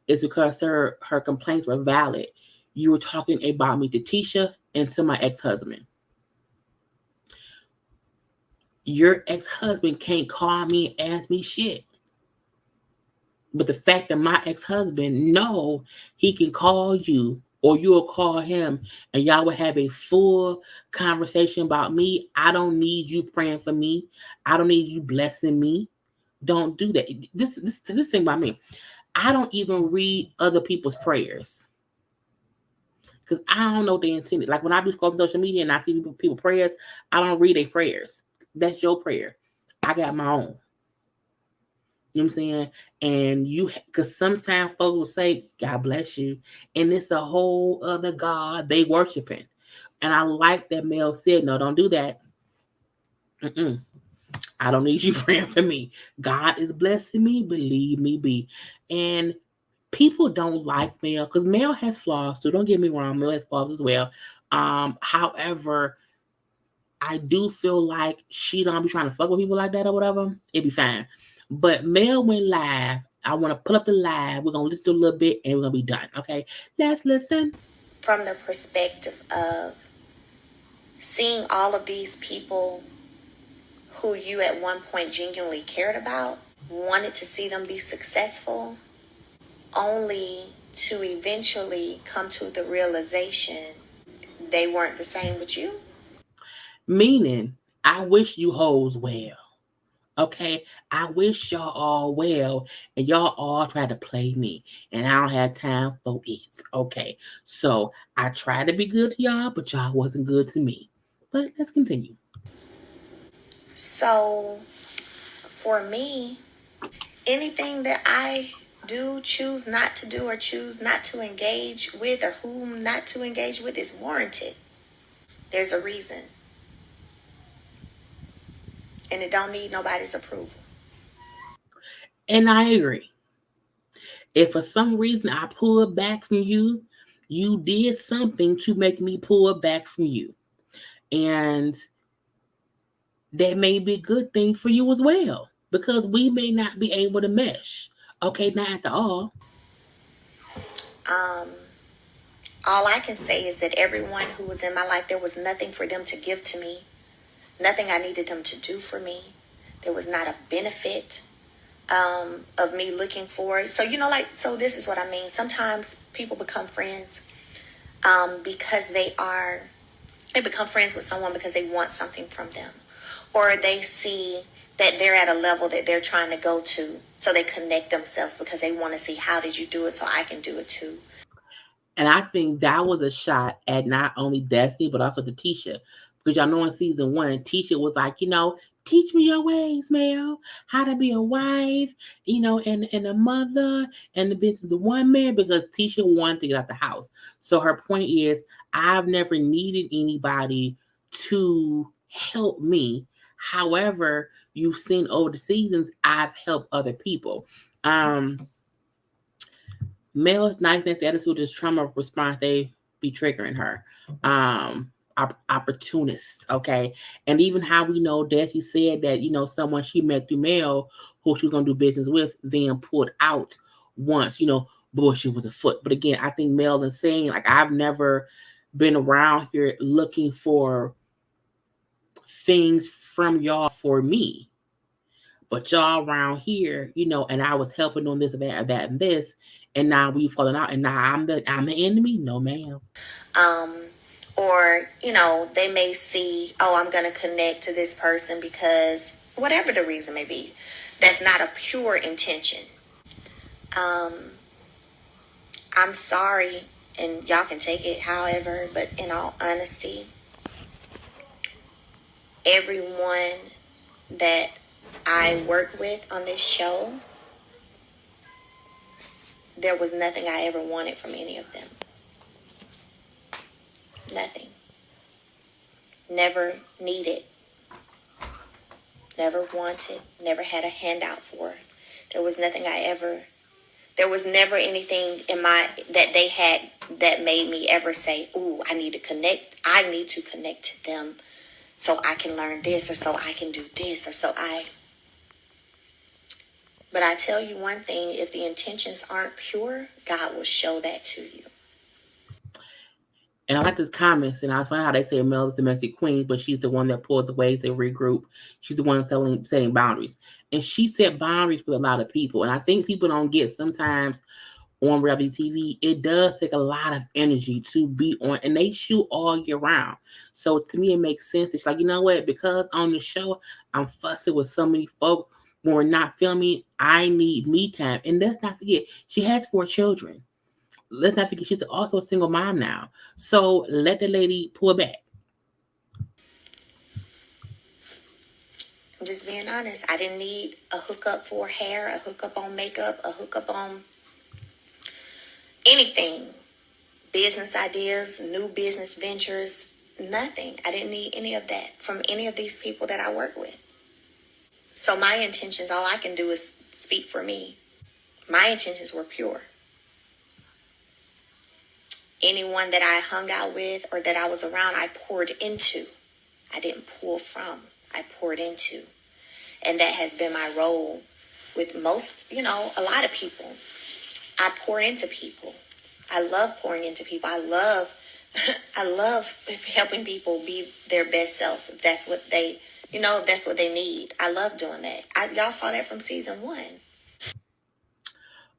is because her complaints were valid. You were talking about me to Tisha and to my ex-husband. Your ex-husband can't call me and ask me shit. But the fact that my ex-husband know he can call you or you'll call him and y'all will have a full conversation about me. I don't need you praying for me. I don't need you blessing me. Don't do that. This thing about me. I don't even read other people's prayers. Because I don't know the intended. Like when I be scrolling social media and I see people prayers, I don't read their prayers. That's your prayer. I got my own. You know what I'm saying? And because sometimes folks will say, God bless you. And it's a whole other God they worshiping. And I like that Mel said, no, don't do that. I don't need you praying for me. God is blessing me, believe me be. And people don't like Mel because Mel has flaws too. Don't get me wrong, Mel has flaws as well. However, I do feel like she don't be trying to fuck with people like that or whatever. It'd be fine. But Mel went live. I want to pull up the live. We're gonna listen to a little bit and we're gonna be done. Okay, let's listen. From the perspective of seeing all of these people who you at one point genuinely cared about, wanted to see them be successful, only to eventually come to the realization they weren't the same with you. Meaning, I wish you hoes well. Okay, I wish y'all all well, and y'all all try to play me, and I don't have time for it. Okay, so I tried to be good to y'all, but y'all wasn't good to me. But let's continue. So, for me, anything that I do choose not to do or choose not to engage with or whom not to engage with is warranted. There's a reason. And it don't need nobody's approval. And I agree. If for some reason I pulled back from you, you did something to make me pull back from you. And that may be a good thing for you as well. Because we may not be able to mesh. Okay, not at all. All I can say is that everyone who was in my life, there was nothing for them to give to me, nothing I needed them to do for me. There was not a benefit of me looking for it. So, so this is what I mean. Sometimes people become friends because they become friends with someone because they want something from them. Or they see that they're at a level that they're trying to go to. So they connect themselves because they want to see, how did you do it so I can do it too. And I think that was a shot at not only Destiny, but also to Tisha. Because y'all know in season 1, Tisha was like, teach me your ways, Mel. How to be a wife, and a mother, and the business of one man, because Tisha wanted to get out the house. So her point is, I've never needed anybody to help me. However, you've seen over the seasons, I've helped other people. Mel's niceness, attitude, is trauma response. They be triggering her. Opportunists, okay? And even how we know Desi said that, someone she met through Mel who she was going to do business with then pulled out once, bullshit was afoot. But again, I think Mel is saying, like, I've never been around here looking for things from y'all for me. But y'all around here, and I was helping on this and that and this, and now we've fallen out, and now I'm the enemy. No, ma'am. Or they may see, oh, I'm going to connect to this person because whatever the reason may be, that's not a pure intention. I'm sorry, and y'all can take it however, but in all honesty, everyone that I work with on this show, there was nothing I ever wanted from any of them. Nothing. Never needed. Never wanted. Never had a handout for. There was nothing there was never anything that they had that made me ever say, ooh, I need to connect to them so I can learn this, or so I can do this, but I tell you one thing, if the intentions aren't pure, God will show that to you. And I like this comments, and I find how they say Mel is the domestic queen, but she's the one that pulls away to regroup. She's the one setting boundaries. And she set boundaries with a lot of people. And I think people don't get sometimes on reality TV, it does take a lot of energy to be on, and they shoot all year round. So to me, it makes sense. It's like, you know what? Because on the show, I'm fussing with so many folk. When we're not filming, I need me time. And let's not forget, she has 4 children. Let's not forget, she's also a single mom now. So let the lady pull back. I'm just being honest. I didn't need a hookup for hair, a hookup on makeup, a hookup on anything. Business ideas, new business ventures, nothing. I didn't need any of that from any of these people that I work with. So my intentions, all I can do is speak for me. My intentions were pure. Anyone that I hung out with or that I was around, I poured into. I didn't pull from. I poured into. And that has been my role with most, a lot of people. I pour into people. I love pouring into people. I love helping people be their best self. That's what they, that's what they need. I love doing that. Y'all saw that from season 1.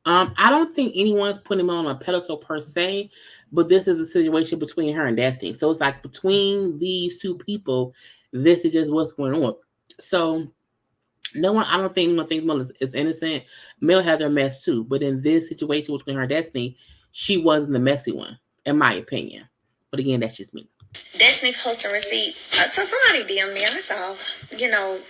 I don't think anyone's putting him on a pedestal per se, but this is the situation between her and Destiny. So it's like between these two people, this is just what's going on. So I don't think anyone thinks Mel is innocent. Mel has her mess too, but in this situation between her and Destiny, she wasn't the messy one, in my opinion. But again, that's just me. Destiny posting receipts. So somebody DM'd me. I saw,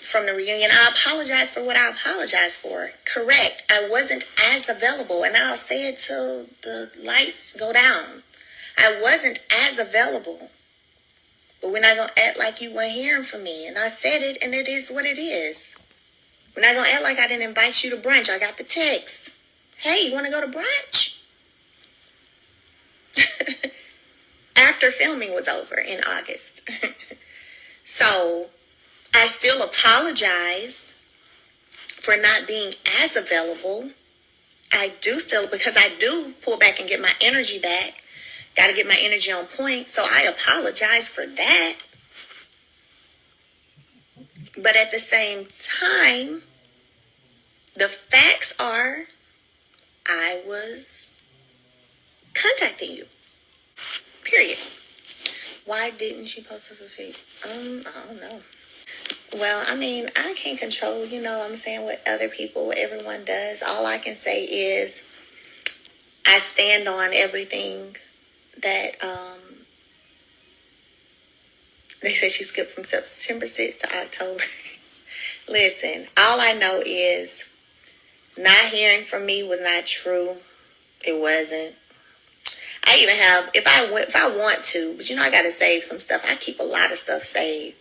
from the reunion. I apologize for what I apologize for. Correct. I wasn't as available, and I'll say it till the lights go down. I wasn't as available. But we're not going to act like you weren't hearing from me. And I said it, and it is what it is. We're not going to act like I didn't invite you to brunch. I got the text. Hey, you want to go to brunch? After filming was over in August. So I still apologized for not being as available. I do still, because I do pull back and get my energy back. Got to get my energy on point. So I apologize for that. But at the same time, the facts are I was contacting you. Period. Why didn't she post this receipt? I don't know. Well, I can't control, what other people, what everyone does. All I can say is I stand on everything that they said she skipped from September 6th to October. Listen, all I know is not hearing from me was not true. It wasn't. I even have, if I want to, but I got to save some stuff. I keep a lot of stuff saved.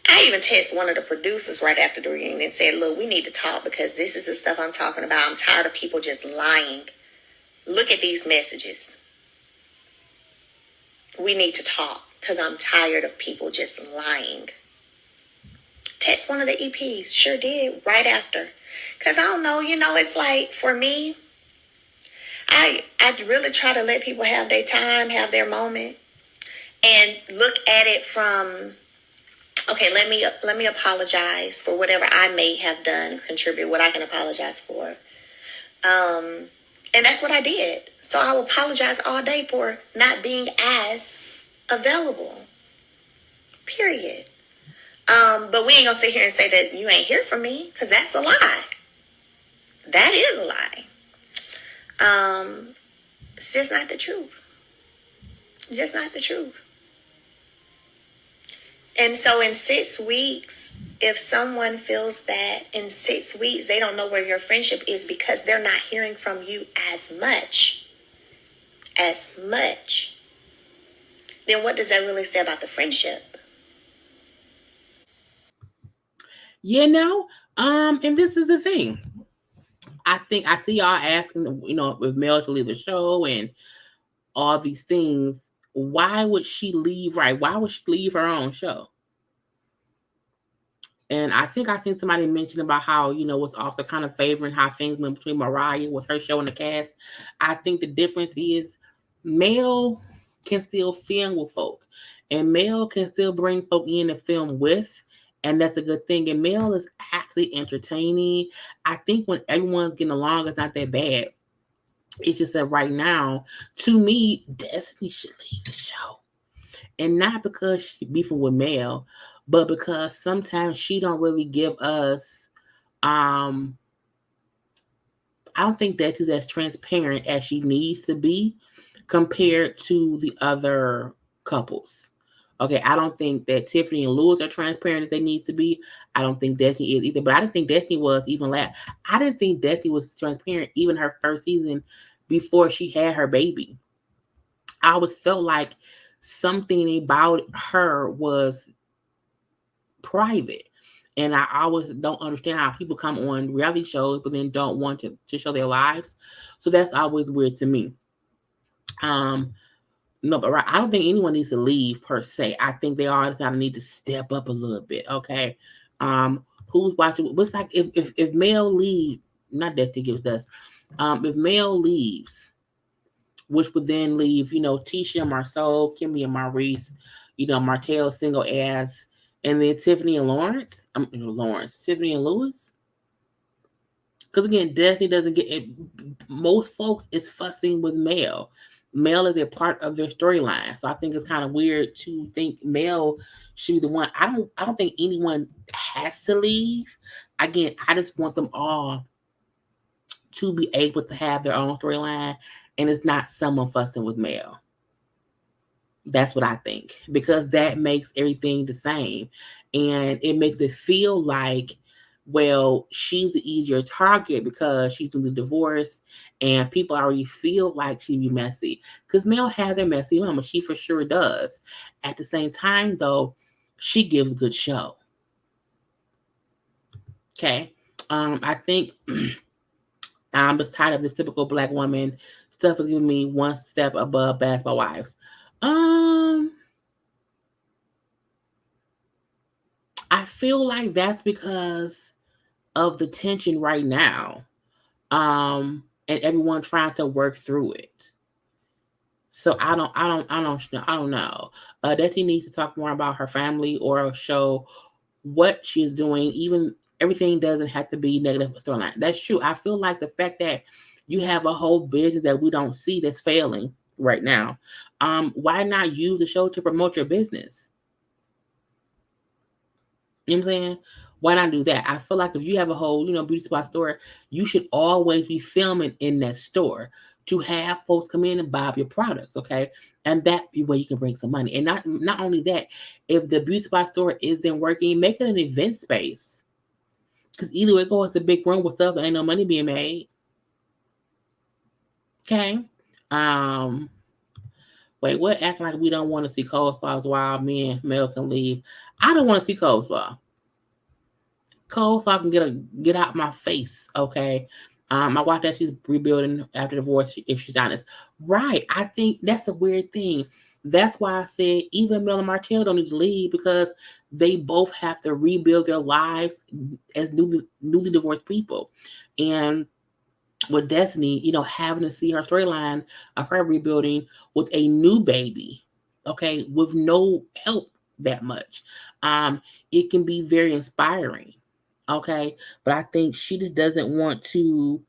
I even text one of the producers right after the reunion and said, look, we need to talk because this is the stuff I'm talking about. I'm tired of people just lying. Look at these messages. We need to talk because I'm tired of people just lying. Text one of the EPs. Sure did. Right after. Because I don't know, it's like for me, I really try to let people have their time, have their moment, and look at it from, okay, let me apologize for whatever I may have done, contribute what I can apologize for. And that's what I did. So I will apologize all day for not being as available. Period. But we ain't gonna sit here and say that you ain't hear from me, because that's a lie. That is a lie. It's just not the truth. Just not the truth. And so in 6 weeks, if someone feels that in 6 weeks they don't know where your friendship is because they're not hearing from you as much, then what does that really say about the friendship? And this is the thing. I think I see y'all asking, if Mel to leave the show and all these things. Why would she leave? Right? Why would she leave her own show? And I think I seen somebody mention about how, was also kind of favoring how things went between Mariah with her show and the cast. I think the difference is Mel can still film with folk. And Mel can still bring folk in to film with. And that's a good thing. And Mel is actually entertaining. I think when everyone's getting along, it's not that bad. It's just that right now, to me, Destiny should leave the show. And not because she beefing with Mel, but because sometimes she don't really give us I don't think that she's as transparent as she needs to be compared to the other couples. Okay, I don't think that Tiffany and Lewis are transparent as they need to be. I don't think Destiny is either, but I didn't think Destiny was even last. I didn't think Destiny was transparent even her first season before she had her baby. I always felt like something about her was private. And I always don't understand how people come on reality shows but then don't want to show their lives. So that's always weird to me. No, but I don't think anyone needs to leave per se. I think they all just gotta need to step up a little bit. Okay. Who's watching? What's like if Mel leaves, not that gives dust. If Mel leaves, which would then leave, Tisha and Marceau, Kimmy and Maurice, Martell single ass, and then Tiffany and Lawrence. Tiffany and Lewis. Because again, Destiny doesn't get it. Most folks is fussing with Mel. Mel is a part of their storyline, so I think it's kind of weird to think Mel should be the one. I don't think anyone has to leave. Again, I just want them all to be able to have their own storyline, and it's not someone fussing with Mel. That's what I think, because that makes everything the same, and it makes it feel like, well, she's the easier target because she's doing the divorce, and people already feel like she'd be messy. Because Mel has her messy mama, she for sure does. At the same time, though, she gives good show. Okay, I think I'm just tired of this typical black woman stuff is giving me one step above Basketball Wives. I feel like that's because of the tension right now, and everyone trying to work through it. So I don't know. Destiny needs to talk more about her family or show what she's doing. Even everything doesn't have to be negative storyline. That's true. I feel like the fact that you have a whole business that we don't see that's failing right now. Why not use the show to promote your business? You know what I'm saying? Why not do that? I feel like if you have a whole, beauty supply store, you should always be filming in that store to have folks come in and buy up your products, okay? And that be where you can bring some money. And not only that, if the beauty supply store isn't working, make it an event space. Because either way it goes, it's a big room with stuff, and ain't no money being made. Okay? Wait, what acting like we don't want to see coleslaws while me and Mel can leave? I don't want to see coleslaw. Coleslaw can get out my face, okay? I watched that she's rebuilding after divorce, if she's honest. Right. I think that's a weird thing. That's why I said even Mel and Martell don't need to leave, because they both have to rebuild their lives as newly divorced people. And with Destiny, having to see her storyline of her rebuilding with a new baby, okay, with no help that much, it can be very inspiring, okay. But I think she just doesn't want to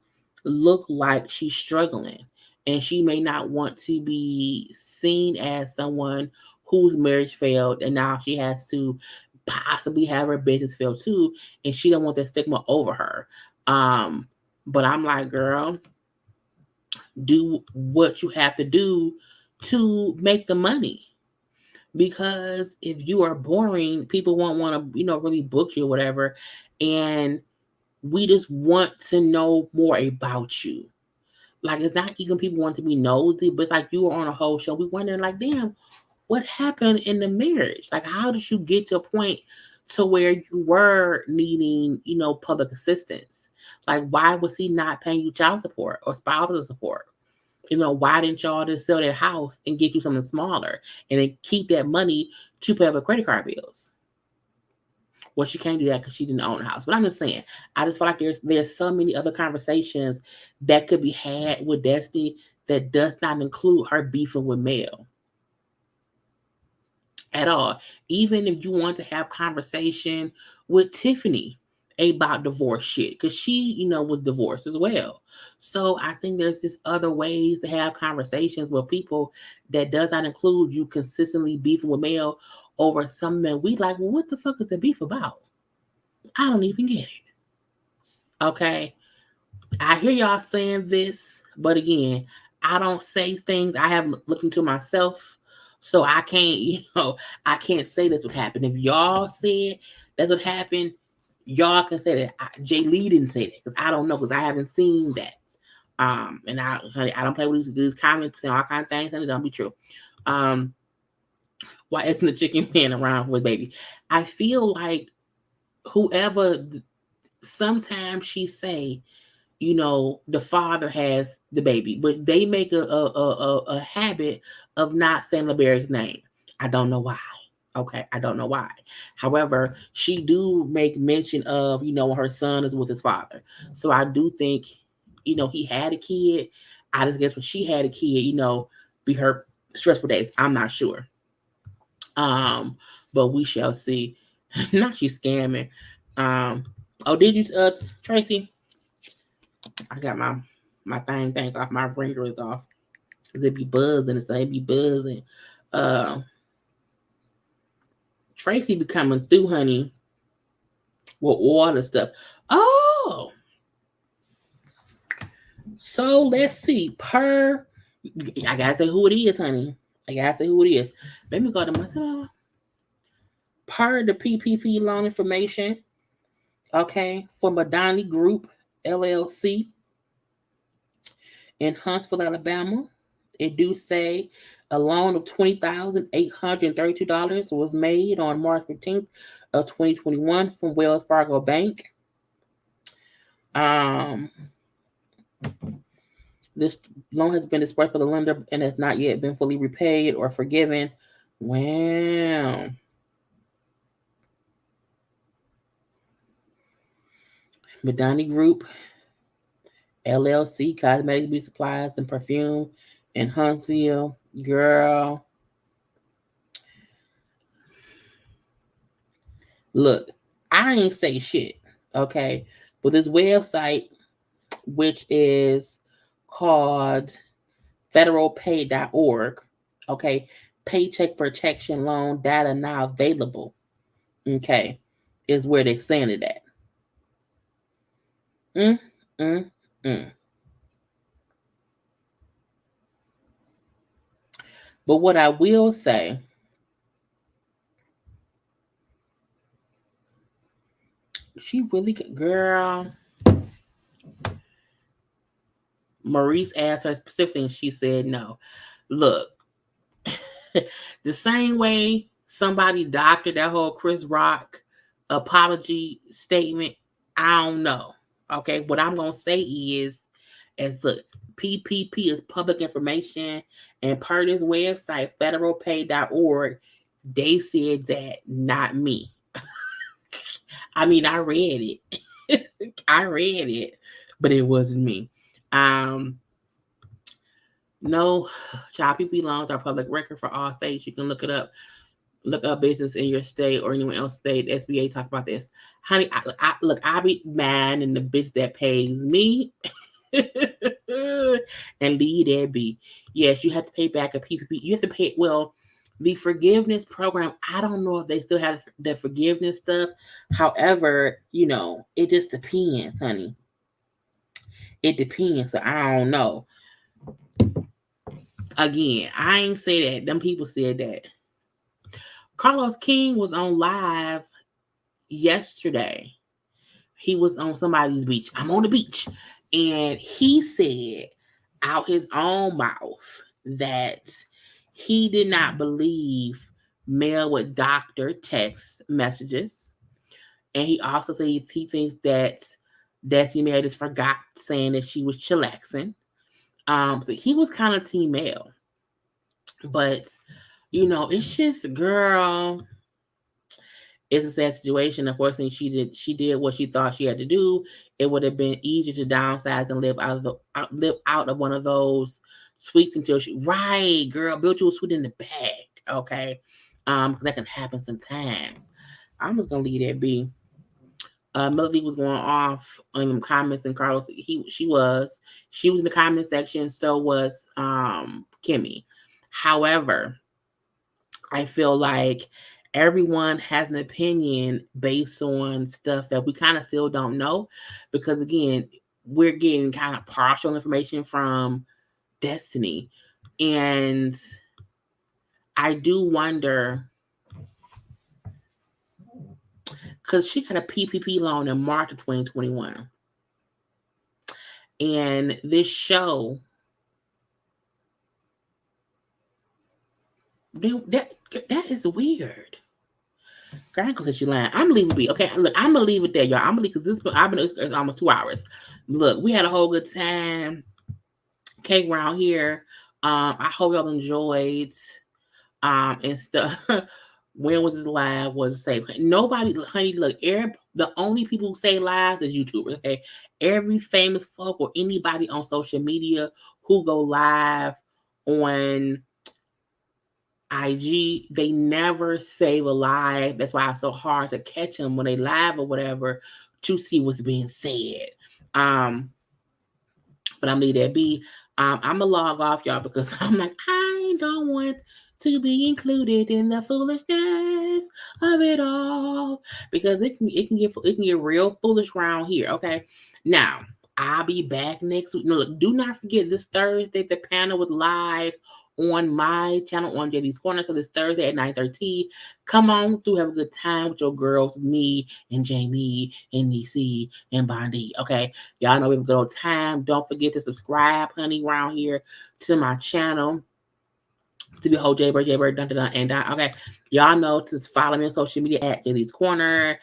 look like she's struggling, and she may not want to be seen as someone whose marriage failed, and now she has to possibly have her business fail too, and she don't want that stigma over her. But I'm like, girl, do what you have to do to make the money. Because if you are boring, people won't want to, really book you or whatever. And we just want to know more about you. Like, it's not even people want to be nosy, but it's like you are on a whole show. We wondering, like, damn, what happened in the marriage? Like, how did you get to a point to where you were needing, public assistance? Like, why was he not paying you child support or spousal support? Why didn't y'all just sell that house and get you something smaller and then keep that money to pay for credit card bills? Well, she can't do that because she didn't own a house. But I'm just saying, I just feel like there's so many other conversations that could be had with Destiny that does not include her beefing with Mel at all. Even if you want to have conversation with Tiffany about divorce shit, because she, was divorced as well. So I think there's just other ways to have conversations with people that does not include you consistently beefing with Mel over something that we like. Well, what the fuck is the beef about? I don't even get it. Okay. I hear y'all saying this, but again, I don't say things I haven't looked into myself. So I can't, I can't say this would happen. If y'all said that's what happened, y'all can say that. Jaylee didn't say that because I don't know, because I haven't seen that. And I don't play with these comments saying all kind of things, and it don't be true. Why isn't the chicken man around with baby? I feel like whoever, sometimes she say, the father has the baby, but they make a habit of not saying LeBary's name. I don't know why. Okay, I don't know why. However, she do make mention of, her son is with his father. So I do think, he had a kid. I just guess when she had a kid, be her stressful days. I'm not sure. But we shall see. Now she's scamming. Oh, did you, Tracy? I got my thing off, my ringers off. Cause it be buzzing and stuff. It be buzzing. Tracy be coming through, honey, with all the stuff. Oh, so let's see. I gotta say who it is, honey. I gotta say who it is. Let me go to myself. Per the PPP loan information, okay, for Madani Group LLC in Huntsville, Alabama. It do say a loan of $20,832 was made on March 15th of 2021 from Wells Fargo Bank. This loan has been disbursed by the lender and has not yet been fully repaid or forgiven. Wow. Madani Group LLC, cosmetic beauty supplies and perfume in Huntsville. Girl. Look, I ain't say shit, okay? But this website, which is called federalpay.org, okay? Paycheck protection loan data now available, okay, is where they're saying it at. But what I will say, she really, girl. Maurice asked her specifically, and she said no. Look, the same way somebody doctored that whole Chris Rock apology statement, I don't know. Okay, what I'm gonna say is look, PPP is public information, and per this website, federalpay.org, they said that, not me. I mean, I read it. I read it, but it wasn't me. No, child PPP loans are public record for all states. You can look it up. Look up business in your state or anyone else state. SBA talk about this. Honey, I be mad in the bitch that pays me. And leave that be. Yes, you have to pay back a PPP. You have to pay, well, the forgiveness program, I don't know if they still have the forgiveness stuff. However, it just depends, honey. It depends. So I don't know. Again, I ain't say that. Them people said that. Carlos King was on live yesterday. He was on somebody's beach. I'm on the beach. And he said out his own mouth that He did not believe Mel would doctor text messages. And he also said he thinks that Destiny Mel just forgot saying that she was chillaxing. So he was kind of team Mel. But, it's just, girl, it's a sad situation. Unfortunately, she did what she thought she had to do. It would have been easier to downsize and live out of one of those suites until right, girl, build you a suite in the back, okay? Because that can happen sometimes. I'm just gonna leave that be. Melody was going off on the comments, and Carlos, she was in the comment section. So was Kimmy. However, I feel like everyone has an opinion based on stuff that we kind of still don't know, because again, we're getting kind of partial information from Destiny, and I do wonder, because she got a PPP loan in March of 2021. And this show, that is weird. Girl, because you lying. I'm leaving it be. Okay, look, I'm gonna leave it there, y'all. I'm gonna leave because I've been it's almost 2 hours. Look, we had a whole good time. Came around here. I hope y'all enjoyed and stuff. When was this live? Was safe? Nobody, honey. Look, the only people who say lives is YouTubers. Okay, every famous folk or anybody on social media who go live on IG, they never save a live. That's why it's so hard to catch them when they live or whatever to see what's being said. But I'm leave that be. I'm gonna log off, y'all, because I'm like, I don't want to be included in the foolishness of it all, because it can get real foolish around here. Okay, now I'll be back next week. No, look, do not forget this Thursday the panel was live on my channel on JayLeesCorner. So this Thursday at 9:30. Come on through, have a good time with your girls, me and Jamie and Niecy and Bondi. Okay, y'all know we have a good old time. Don't forget to subscribe, honey, around here to my channel. To be a whole JayBird, dun, dun, dun, and dun. Okay, y'all know to follow me on social media at JayLeesCorner.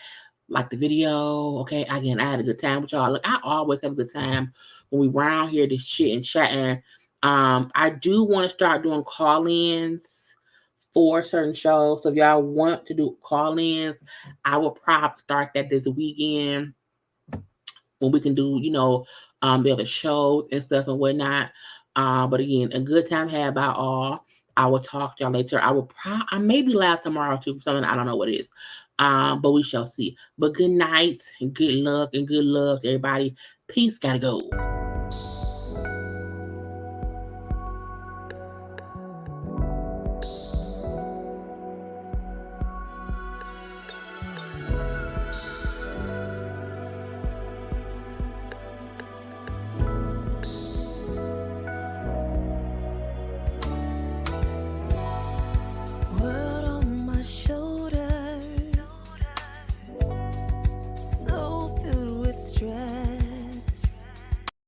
Like the video. Okay, again, I had a good time with y'all. Look, I always have a good time when we round here to shit and chatting. I do want to start doing call-ins for certain shows. So if y'all want to do call-ins, I will probably start that this weekend when we can do, the other shows and stuff and whatnot. But again, a good time had by all. I will talk to y'all later. I may be live tomorrow too for something. I don't know what it is. But we shall see. But good night and good luck and good love to everybody. Peace. Gotta go.